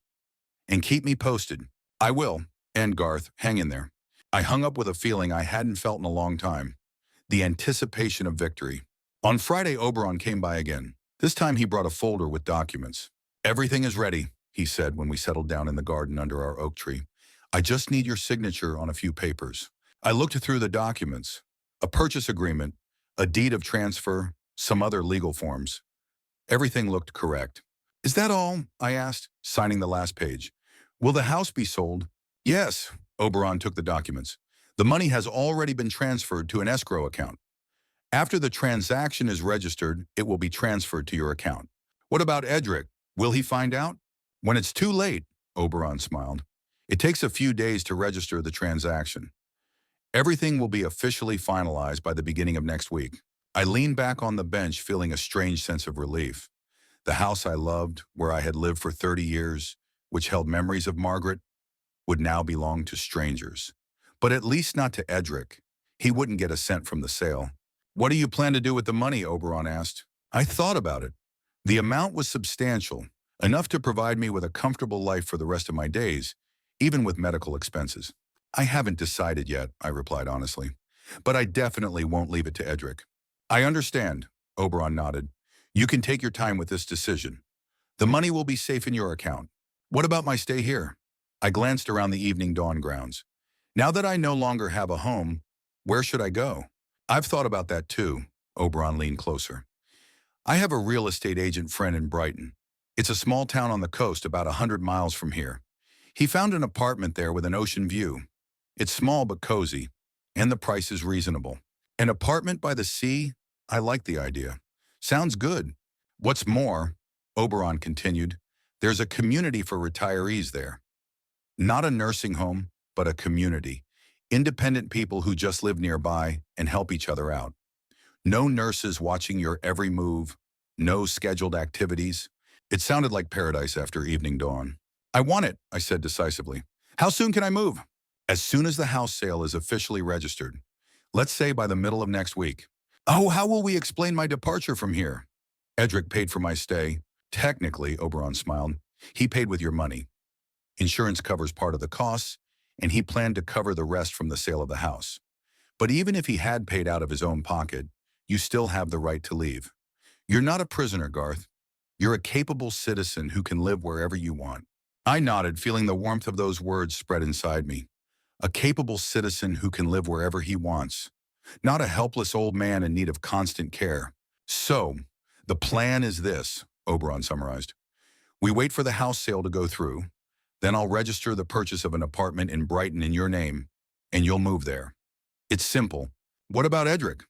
And keep me posted. I will. And Garth, hang in there. I hung up with a feeling I hadn't felt in a long time. The anticipation of victory. On Friday, Oberon came by again. This time he brought a folder with documents. Everything is ready, he said when we settled down in the garden under our oak tree. I just need your signature on a few papers. I looked through the documents. A purchase agreement, a deed of transfer, some other legal forms. Everything looked correct. Is that all? I asked, signing the last page. Will the house be sold? Yes, Oberon took the documents. The money has already been transferred to an escrow account. After the transaction is registered, it will be transferred to your account. What about Edric? Will he find out? When it's too late, Oberon smiled. It takes a few days to register the transaction. Everything will be officially finalized by the beginning of next week. I leaned back on the bench, feeling a strange sense of relief. The house I loved, where I had lived for 30 years, which held memories of Margaret, would now belong to strangers. But at least not to Edric. He wouldn't get a cent from the sale. What do you plan to do with the money? Oberon asked. I thought about it. The amount was substantial, enough to provide me with a comfortable life for the rest of my days, even with medical expenses. I haven't decided yet, I replied honestly, but I definitely won't leave it to Edric. I understand, Oberon nodded. You can take your time with this decision. The money will be safe in your account. What about my stay here? I glanced around the evening dawn grounds. Now that I no longer have a home, where should I go? I've thought about that too, Oberon leaned closer. I have a real estate agent friend in Brighton. It's a small town on the coast about 100 miles from here. He found an apartment there with an ocean view. It's small but cozy, and the price is reasonable. An apartment by the sea? I like the idea. Sounds good. What's more, Oberon continued, there's a community for retirees there. Not a nursing home, but a community. Independent people who just live nearby and help each other out. No nurses watching your every move, no scheduled activities. It sounded like paradise after evening dawn. I want it, I said decisively. How soon can I move? As soon as the house sale is officially registered. Let's say by the middle of next week. Oh, how will we explain my departure from here? Edric paid for my stay. Technically, Oberon smiled, he paid with your money. Insurance covers part of the costs, and he planned to cover the rest from the sale of the house. But even if he had paid out of his own pocket, you still have the right to leave. You're not a prisoner, Garth. You're a capable citizen who can live wherever you want. I nodded, feeling the warmth of those words spread inside me. A capable citizen who can live wherever he wants. Not a helpless old man in need of constant care. So, the plan is this, Oberon summarized. We wait for the house sale to go through, then I'll register the purchase of an apartment in Brighton in your name, and you'll move there. It's simple. What about Edric?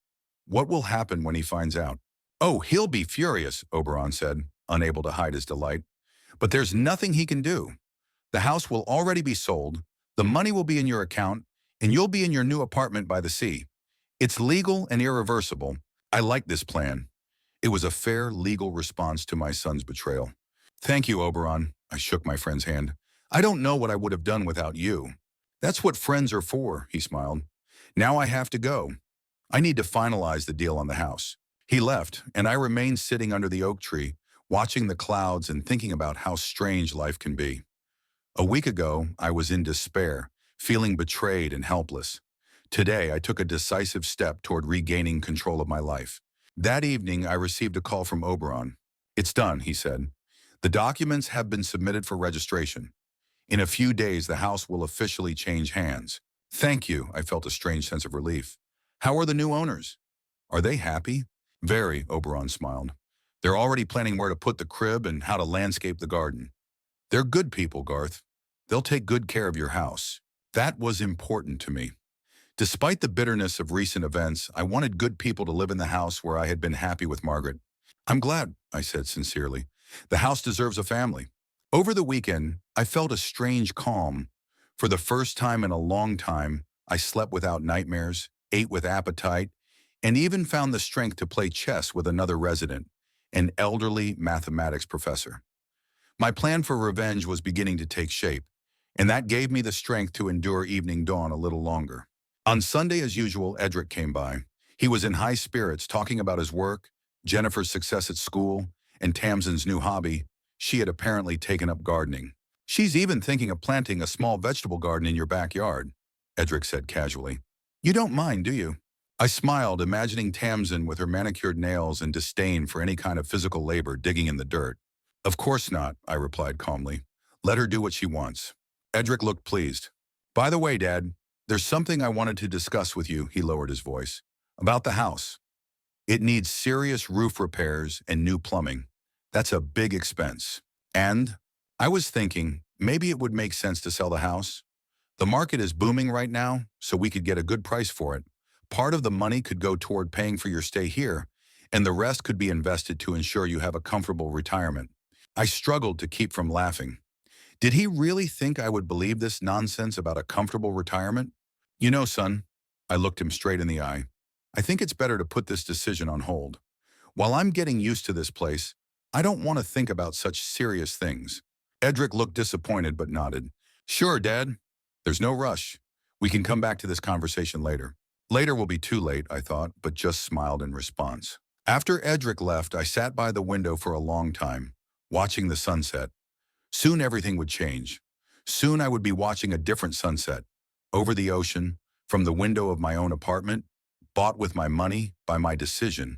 What will happen when he finds out? Oh, he'll be furious, Oberon said, unable to hide his delight. But there's nothing he can do. The house will already be sold, the money will be in your account, and you'll be in your new apartment by the sea. It's legal and irreversible. I like this plan. It was a fair legal response to my son's betrayal. Thank you, Oberon. I shook my friend's hand. I don't know what I would have done without you. That's what friends are for, he smiled. Now I have to go. I need to finalize the deal on the house. He left, and I remained sitting under the oak tree, watching the clouds and thinking about how strange life can be. A week ago, I was in despair, feeling betrayed and helpless. Today, I took a decisive step toward regaining control of my life. That evening, I received a call from Oberon. It's done, he said. The documents have been submitted for registration. In a few days, the house will officially change hands. Thank you, I felt a strange sense of relief. How are the new owners? Are they happy? Very, Oberon smiled. They're already planning where to put the crib and how to landscape the garden. They're good people, Garth. They'll take good care of your house. That was important to me. Despite the bitterness of recent events, I wanted good people to live in the house where I had been happy with Margaret. I'm glad, I said sincerely. The house deserves a family. Over the weekend, I felt a strange calm. For the first time in a long time, I slept without nightmares, ate with appetite, and even found the strength to play chess with another resident, an elderly mathematics professor. My plan for revenge was beginning to take shape, and that gave me the strength to endure evening dawn a little longer. On Sunday, as usual, Edric came by. He was in high spirits, talking about his work, Jennifer's success at school, and Tamsin's new hobby. She had apparently taken up gardening. She's even thinking of planting a small vegetable garden in your backyard, Edric said casually. You don't mind, do you? I smiled, imagining Tamsin with her manicured nails and disdain for any kind of physical labor digging in the dirt. Of course not, I replied calmly. Let her do what she wants. Edric looked pleased. By the way, Dad, there's something I wanted to discuss with you, he lowered his voice. About the house. It needs serious roof repairs and new plumbing. That's a big expense. And I was thinking, maybe it would make sense to sell the house. The market is booming right now, so we could get a good price for it. Part of the money could go toward paying for your stay here, and the rest could be invested to ensure you have a comfortable retirement. I struggled to keep from laughing. Did he really think I would believe this nonsense about a comfortable retirement? You know, son, I looked him straight in the eye. I think it's better to put this decision on hold. While I'm getting used to this place, I don't want to think about such serious things. Edric looked disappointed but nodded. Sure, Dad. There's no rush. We can come back to this conversation later. Later will be too late, I thought, but just smiled in response. After Edric left, I sat by the window for a long time, watching the sunset. Soon everything would change. Soon I would be watching a different sunset, over the ocean, from the window of my own apartment, bought with my money, by my decision,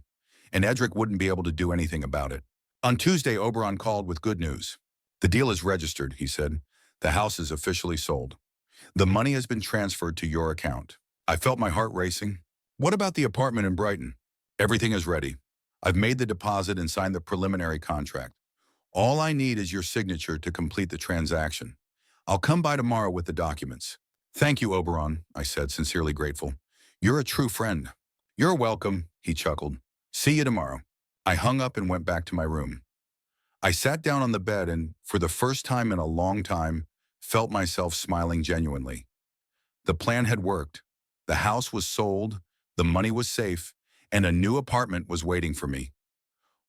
and Edric wouldn't be able to do anything about it. On Tuesday, Oberon called with good news. The deal is registered, he said. The house is officially sold. The money has been transferred to your account. I felt my heart racing. What about the apartment in Brighton? Everything is ready. I've made the deposit and signed the preliminary contract. All I need is your signature to complete the transaction. I'll come by tomorrow with the documents. Thank you, Oberon, I said, sincerely grateful. You're a true friend. You're welcome, he chuckled. See you tomorrow. I hung up and went back to my room. I sat down on the bed and, for the first time in a long time, felt myself smiling genuinely. The plan had worked. The house was sold, the money was safe, and a new apartment was waiting for me.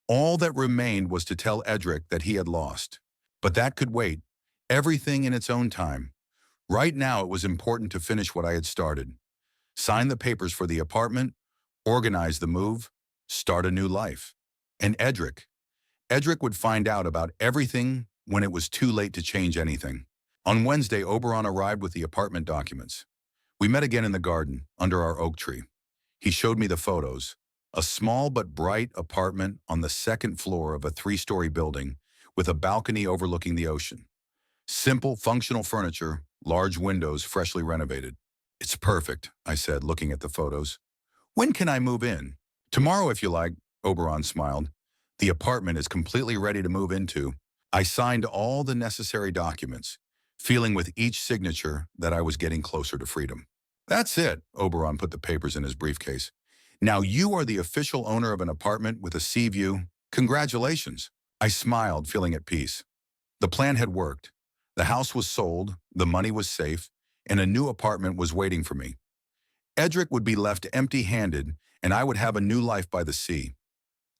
All that remained was to tell Edric that he had lost. But that could wait, everything in its own time. Right now it was important to finish what I had started. Sign the papers for the apartment, organize the move, start a new life. And Edric would find out about everything when it was too late to change anything. On Wednesday, Oberon arrived with the apartment documents. We met again in the garden, under our oak tree. He showed me the photos. A small but bright apartment on the second floor of a 3-story building with a balcony overlooking the ocean. Simple, functional furniture, large windows, freshly renovated. It's perfect, I said, looking at the photos. When can I move in? Tomorrow, if you like, Oberon smiled. The apartment is completely ready to move into. I signed all the necessary documents, feeling with each signature that I was getting closer to freedom. That's it, Oberon put the papers in his briefcase. Now you are the official owner of an apartment with a sea view. Congratulations. I smiled, feeling at peace. The plan had worked. The house was sold, the money was safe, and a new apartment was waiting for me. Edric would be left empty-handed, and I would have a new life by the sea.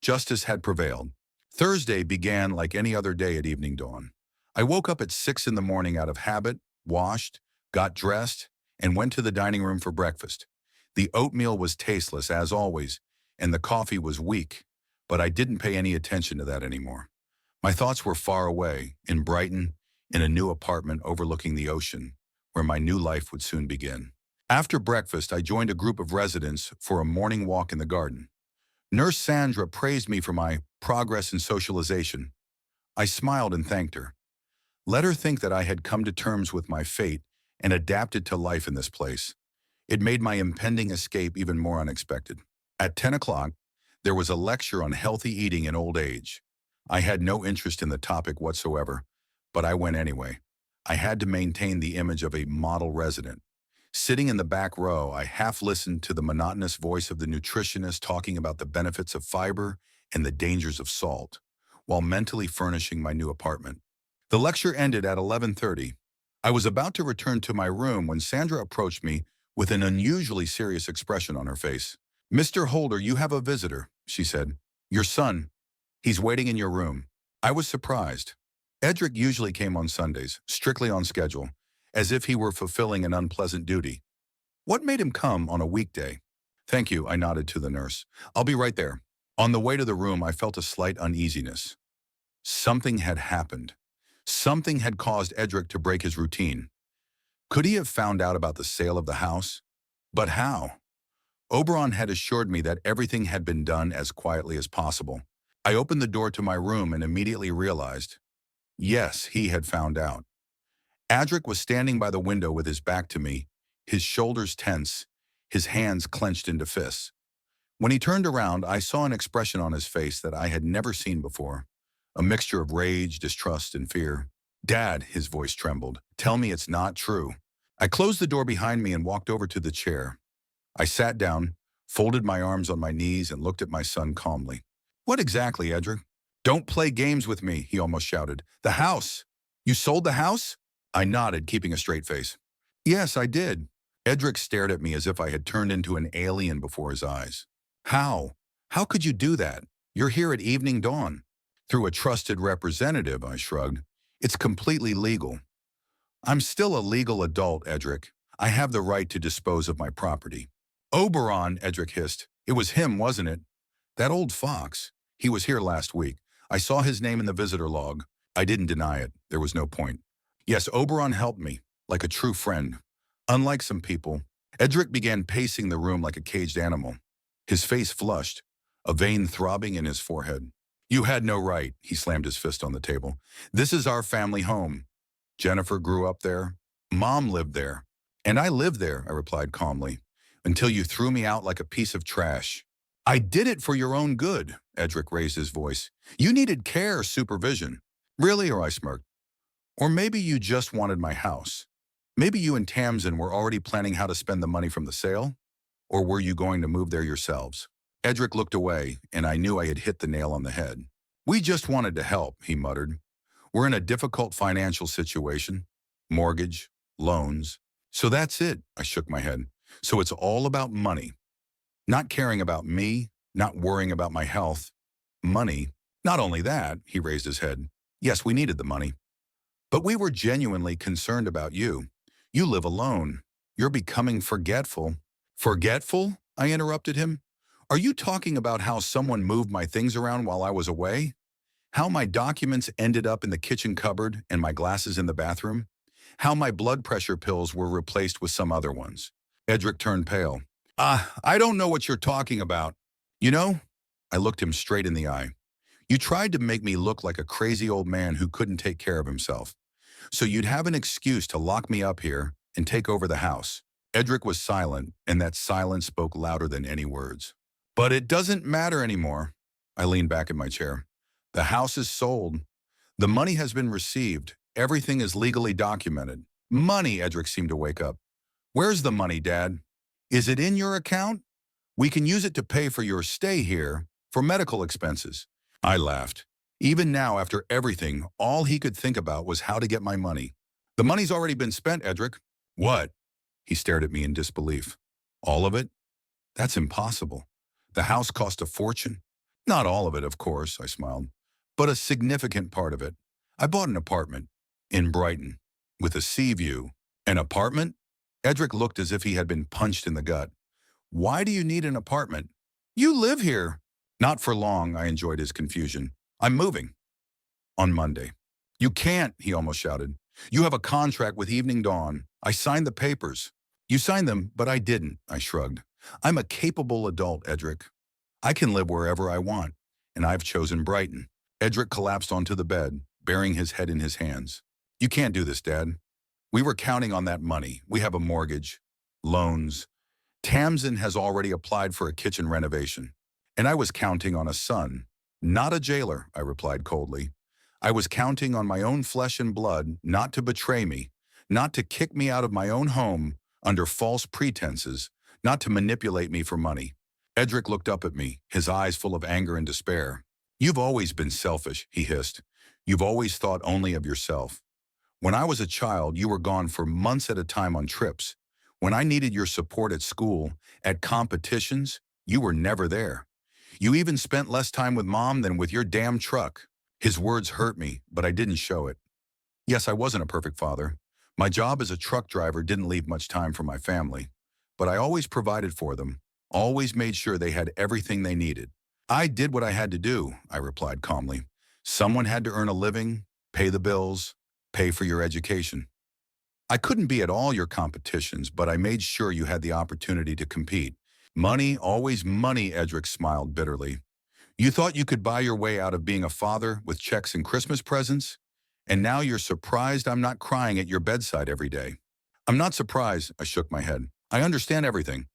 Justice had prevailed. Thursday began like any other day at evening dawn. I woke up at 6 in the morning out of habit, washed, got dressed, and went to the dining room for breakfast. The oatmeal was tasteless, as always, and the coffee was weak, but I didn't pay any attention to that anymore. My thoughts were far away, in Brighton, in a new apartment overlooking the ocean, where my new life would soon begin. After breakfast, I joined a group of residents for a morning walk in the garden. Nurse Sandra praised me for my progress in socialization. I smiled and thanked her. Let her think that I had come to terms with my fate and adapted to life in this place. It made my impending escape even more unexpected. At 10 o'clock, there was a lecture on healthy eating in old age. I had no interest in the topic whatsoever, but I went anyway. I had to maintain the image of a model resident. Sitting in the back row, I half listened to the monotonous voice of the nutritionist talking about the benefits of fiber and the dangers of salt, while mentally furnishing my new apartment. The lecture ended at 11:30. I was about to return to my room when Sandra approached me with an unusually serious expression on her face. "Mr. Holder, you have a visitor," she said. "Your son. He's waiting in your room." I was surprised. Edric usually came on Sundays, strictly on schedule, as if he were fulfilling an unpleasant duty. What made him come on a weekday? "Thank you," I nodded to the nurse. "I'll be right there." On the way to the room, I felt a slight uneasiness. Something had happened. Something had caused Edric to break his routine. Could he have found out about the sale of the house? But how? Oberon had assured me that everything had been done as quietly as possible. I opened the door to my room and immediately realized, yes, he had found out. Edric was standing by the window with his back to me, his shoulders tense, his hands clenched into fists. When he turned around, I saw an expression on his face that I had never seen before, a mixture of rage, distrust, and fear. "Dad," his voice trembled, "tell me it's not true." I closed the door behind me and walked over to the chair. I sat down, folded my arms on my knees, and looked at my son calmly. "What exactly, Edric?" "Don't play games with me," he almost shouted. "The house! You sold the house?" I nodded, keeping a straight face. "Yes, I did." Edric stared at me as if I had turned into an alien before his eyes. "How? How could you do that? You're here at evening dawn." "Through a trusted representative," I shrugged. "It's completely legal." "I'm still a legal adult, Edric. I have the right to dispose of my property." Oberon, Edric hissed. It was him, wasn't it? That old fox. He was here last week. I saw his name in the visitor log. I didn't deny it. There was no point. Yes, Oberon helped me, like a true friend. Unlike some people, Edric began pacing the room like a caged animal. His face flushed, a vein throbbing in his forehead. You had no right, he slammed his fist on the table. This is our family home. Jennifer grew up there. Mom lived there. And I lived there, I replied calmly, until you threw me out like a piece of trash. I did it for your own good, Edric raised his voice. You needed care, supervision. Really, or I smirked. Or maybe you just wanted my house. Maybe you and Tamsin were already planning how to spend the money from the sale? Or were you going to move there yourselves? Edric looked away, and I knew I had hit the nail on the head. We just wanted to help, he muttered. We're in a difficult financial situation. Mortgage, loans. So that's it, I shook my head. So it's all about money. Not caring about me, not worrying about my health. Money. Not only that, he raised his head. Yes, we needed the money. But we were genuinely concerned about you. You live alone. You're becoming forgetful. Forgetful? I interrupted him. Are you talking about how someone moved my things around while I was away? How my documents ended up in the kitchen cupboard and my glasses in the bathroom? How my blood pressure pills were replaced with some other ones? Edric turned pale. I don't know what you're talking about. You know, I looked him straight in the eye. You tried to make me look like a crazy old man who couldn't take care of himself. So you'd have an excuse to lock me up here and take over the house. Edric was silent, and that silence spoke louder than any words. But it doesn't matter anymore. I leaned back in my chair. The house is sold. The money has been received. Everything is legally documented. Money, Edric seemed to wake up. Where's the money, Dad? Is it in your account? We can use it to pay for your stay here, for medical expenses. I laughed. Even now, after everything, all he could think about was how to get my money. The money's already been spent, Edric. What? He stared at me in disbelief. All of it? That's impossible. The house cost a fortune. Not all of it, of course, I smiled, but a significant part of it. I bought an apartment in Brighton with a sea view. An apartment? Edric looked as if he had been punched in the gut. Why do you need an apartment? You live here. Not for long, I enjoyed his confusion. I'm moving. On Monday. You can't, he almost shouted. You have a contract with Evening Dawn. I signed the papers. You signed them, but I didn't, I shrugged. I'm a capable adult, Edric. I can live wherever I want, and I've chosen Brighton. Edric collapsed onto the bed, burying his head in his hands. You can't do this, Dad. We were counting on that money. We have a mortgage, loans. Tamsin has already applied for a kitchen renovation. And I was counting on a son, not a jailer, I replied coldly. I was counting on my own flesh and blood not to betray me, not to kick me out of my own home under false pretenses, not to manipulate me for money. Edric looked up at me, his eyes full of anger and despair. You've always been selfish, he hissed. You've always thought only of yourself. When I was a child, you were gone for months at a time on trips. When I needed your support at school, at competitions, you were never there. You even spent less time with Mom than with your damn truck. His words hurt me, but I didn't show it. Yes, I wasn't a perfect father. My job as a truck driver didn't leave much time for my family. But I always provided for them, always made sure they had everything they needed. I did what I had to do, I replied calmly. Someone had to earn a living, pay the bills, pay for your education. I couldn't be at all your competitions, but I made sure you had the opportunity to compete. Money, always money, Edric smiled bitterly. You thought you could buy your way out of being a father with checks and Christmas presents? And now you're surprised I'm not crying at your bedside every day. I'm not surprised, I shook my head. I understand everything.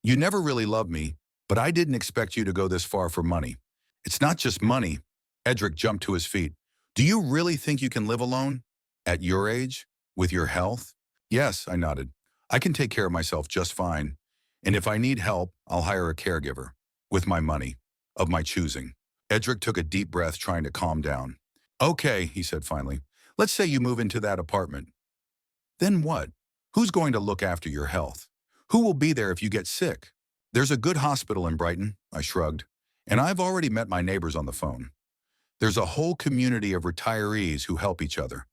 You never really loved me, but I didn't expect you to go this far for money. It's not just money. Edric jumped to his feet. Do you really think you can live alone? At your age? With your health? Yes, I nodded. I can take care of myself just fine. And if I need help, I'll hire a caregiver. With my money. Of my choosing. Edric took a deep breath, trying to calm down. Okay, he said finally. Let's say you move into that apartment. Then what? Who's going to look after your health? Who will be there if you get sick? There's a good hospital in Brighton, I shrugged. And I've already met my neighbors on the phone. There's a whole community of retirees who help each other.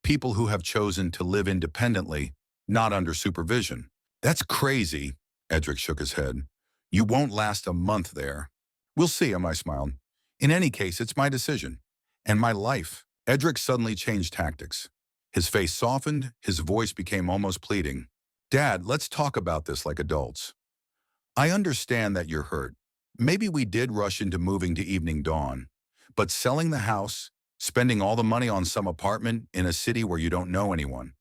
People who have chosen to live independently, not under supervision. That's crazy. Edric shook his head. You won't last a month there. We'll see, I smiled. In any case, it's my decision. And my life. Edric suddenly changed tactics. His face softened, his voice became almost pleading. Dad, let's talk about this like adults. I understand that you're hurt. Maybe we did rush into moving to Evening Dawn. But selling the house, spending all the money on some apartment in a city where you don't know anyone,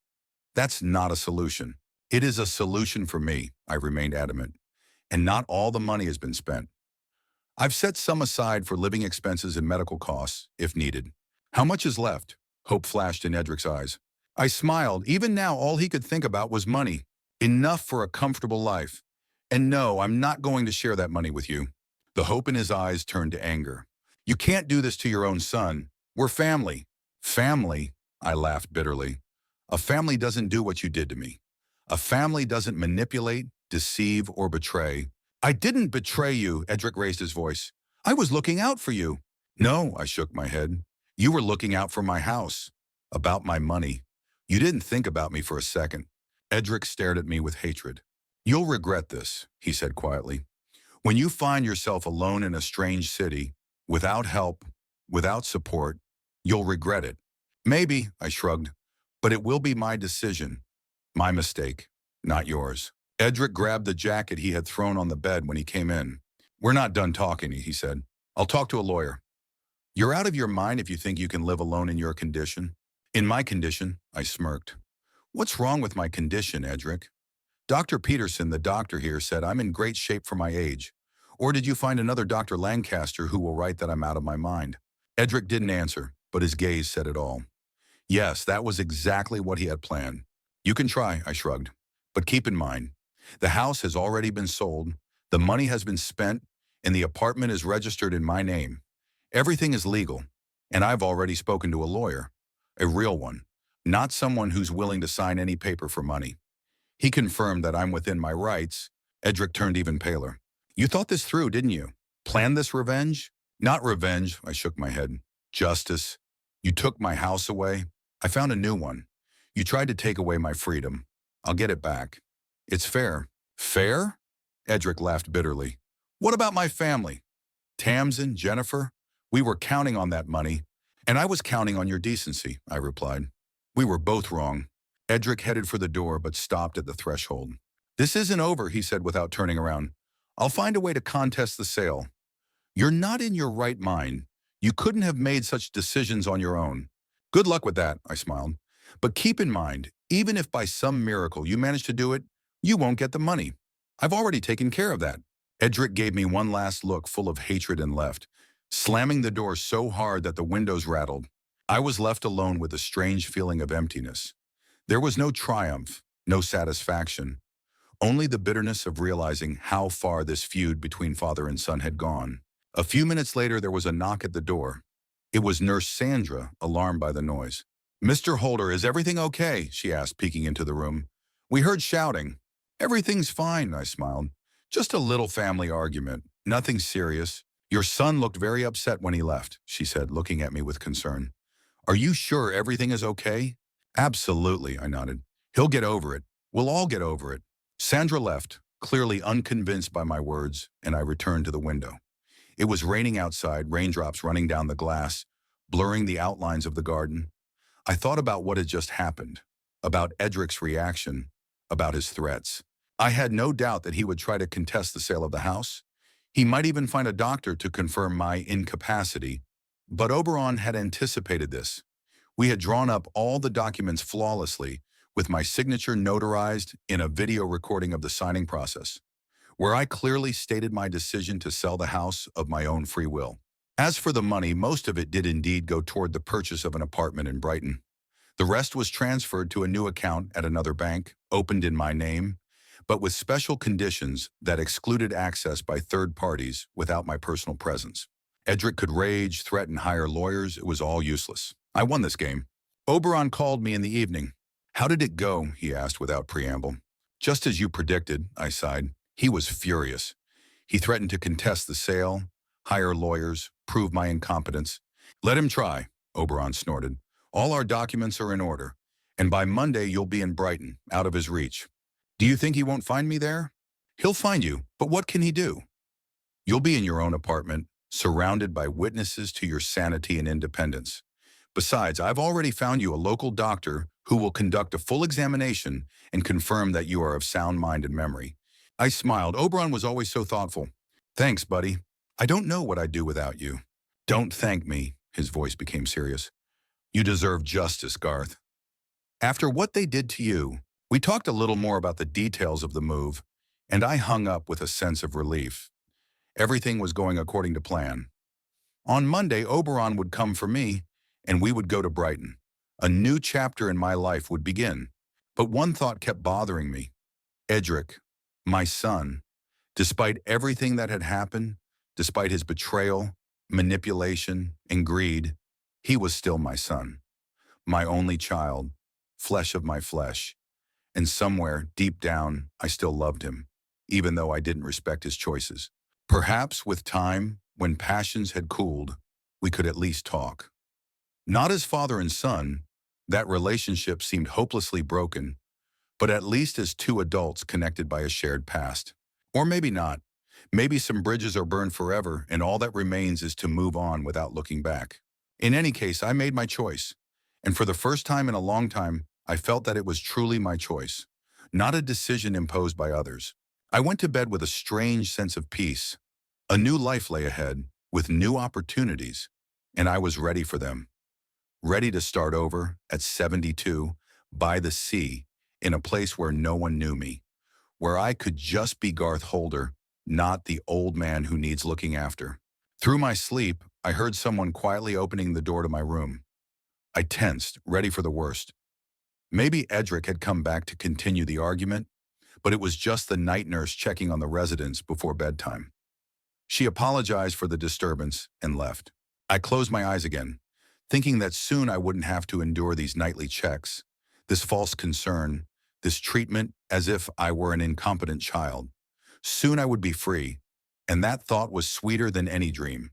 that's not a solution. It is a solution for me, I remained adamant. And not all the money has been spent. I've set some aside for living expenses and medical costs, if needed. How much is left? Hope flashed in Edric's eyes. I smiled. Even now, all he could think about was money. Enough for a comfortable life. And no, I'm not going to share that money with you. The hope in his eyes turned to anger. You can't do this to your own son. We're family. Family? I laughed bitterly. A family doesn't do what you did to me. A family doesn't manipulate, deceive, or betray. I didn't betray you, Edric raised his voice. I was looking out for you. No, I shook my head. You were looking out for my house. About my money. You didn't think about me for a second. Edric stared at me with hatred. You'll regret this, he said quietly. When you find yourself alone in a strange city, without help, without support, you'll regret it. Maybe, I shrugged, but it will be my decision. My mistake, not yours. Edric grabbed the jacket he had thrown on the bed when he came in. We're not done talking, he said. I'll talk to a lawyer. You're out of your mind if you think you can live alone in your condition. In my condition, I smirked. What's wrong with my condition, Edric? Dr. Peterson, the doctor here, said I'm in great shape for my age. Or did you find another Dr. Lancaster who will write that I'm out of my mind? Edric didn't answer, but his gaze said it all. Yes, that was exactly what he had planned. You can try, I shrugged. But keep in mind, the house has already been sold, the money has been spent, and the apartment is registered in my name. Everything is legal, and I've already spoken to a lawyer. A real one, not someone who's willing to sign any paper for money. He confirmed that I'm within my rights. Edric turned even paler. You thought this through, didn't you? Planned this revenge? Not revenge, I shook my head. Justice. You took my house away. I found a new one. You tried to take away my freedom. I'll get it back. It's fair. Fair? Edric laughed bitterly. What about my family? Tamsin, Jennifer? We were counting on that money, and I was counting on your decency, I replied. We were both wrong. Edric headed for the door but stopped at the threshold. This isn't over, he said without turning around. I'll find a way to contest the sale. You're not in your right mind. You couldn't have made such decisions on your own. Good luck with that, I smiled. But keep in mind, even if by some miracle you manage to do it, you won't get the money. I've already taken care of that. Edric gave me one last look full of hatred and left, slamming the door so hard that the windows rattled. I was left alone with a strange feeling of emptiness. There was no triumph, no satisfaction, only the bitterness of realizing how far this feud between father and son had gone. A few minutes later, there was a knock at the door. It was Nurse Sandra, alarmed by the noise. Mr. Holder, is everything okay? She asked, peeking into the room. We heard shouting. Everything's fine, I smiled. Just a little family argument. Nothing serious. Your son looked very upset when he left, she said, looking at me with concern. Are you sure everything is okay? Absolutely, I nodded. He'll get over it. We'll all get over it. Sandra left, clearly unconvinced by my words, and I returned to the window. It was raining outside, raindrops running down the glass, blurring the outlines of the garden. I thought about what had just happened, about Edric's reaction, about his threats. I had no doubt that he would try to contest the sale of the house. He might even find a doctor to confirm my incapacity. But Oberon had anticipated this. We had drawn up all the documents flawlessly, with my signature notarized in a video recording of the signing process, where I clearly stated my decision to sell the house of my own free will. As for the money, most of it did indeed go toward the purchase of an apartment in Brighton. The rest was transferred to a new account at another bank, opened in my name, but with special conditions that excluded access by third parties without my personal presence. Edric could rage, threaten, hire lawyers. It was all useless. I won this game. Oberon called me in the evening. How did it go? He asked without preamble. Just as you predicted, I sighed. He was furious. He threatened to contest the sale, hire lawyers, prove my incompetence. Let him try, Oberon snorted. All our documents are in order, and by Monday you'll be in Brighton, out of his reach. Do you think he won't find me there? He'll find you, but what can he do? You'll be in your own apartment, surrounded by witnesses to your sanity and independence. Besides, I've already found you a local doctor who will conduct a full examination and confirm that you are of sound mind and memory. I smiled. Oberon was always so thoughtful. Thanks, buddy. I don't know what I'd do without you. Don't thank me. His voice became serious. You deserve justice, Garth. After what they did to you, we talked a little more about the details of the move, and I hung up with a sense of relief. Everything was going according to plan. On Monday, Oberon would come for me, and we would go to Brighton. A new chapter in my life would begin. But one thought kept bothering me. Edric, my son, despite everything that had happened, despite his betrayal, manipulation, and greed, he was still my son, my only child, flesh of my flesh. And somewhere, deep down, I still loved him, even though I didn't respect his choices. Perhaps with time, when passions had cooled, we could at least talk. Not as father and son, that relationship seemed hopelessly broken, but at least as two adults connected by a shared past. Or maybe not. Maybe some bridges are burned forever, and all that remains is to move on without looking back. In any case, I made my choice. And for the first time in a long time, I felt that it was truly my choice, not a decision imposed by others. I went to bed with a strange sense of peace. A new life lay ahead, with new opportunities, and I was ready for them. Ready to start over at 72, by the sea, in a place where no one knew me, where I could just be Garth Holder, not the old man who needs looking after. Through my sleep, I heard someone quietly opening the door to my room. I tensed, ready for the worst. Maybe Edric had come back to continue the argument, but it was just the night nurse checking on the residents before bedtime. She apologized for the disturbance and left. I closed my eyes again, thinking that soon I wouldn't have to endure these nightly checks, this false concern, this treatment as if I were an incompetent child. Soon I would be free, and that thought was sweeter than any dream.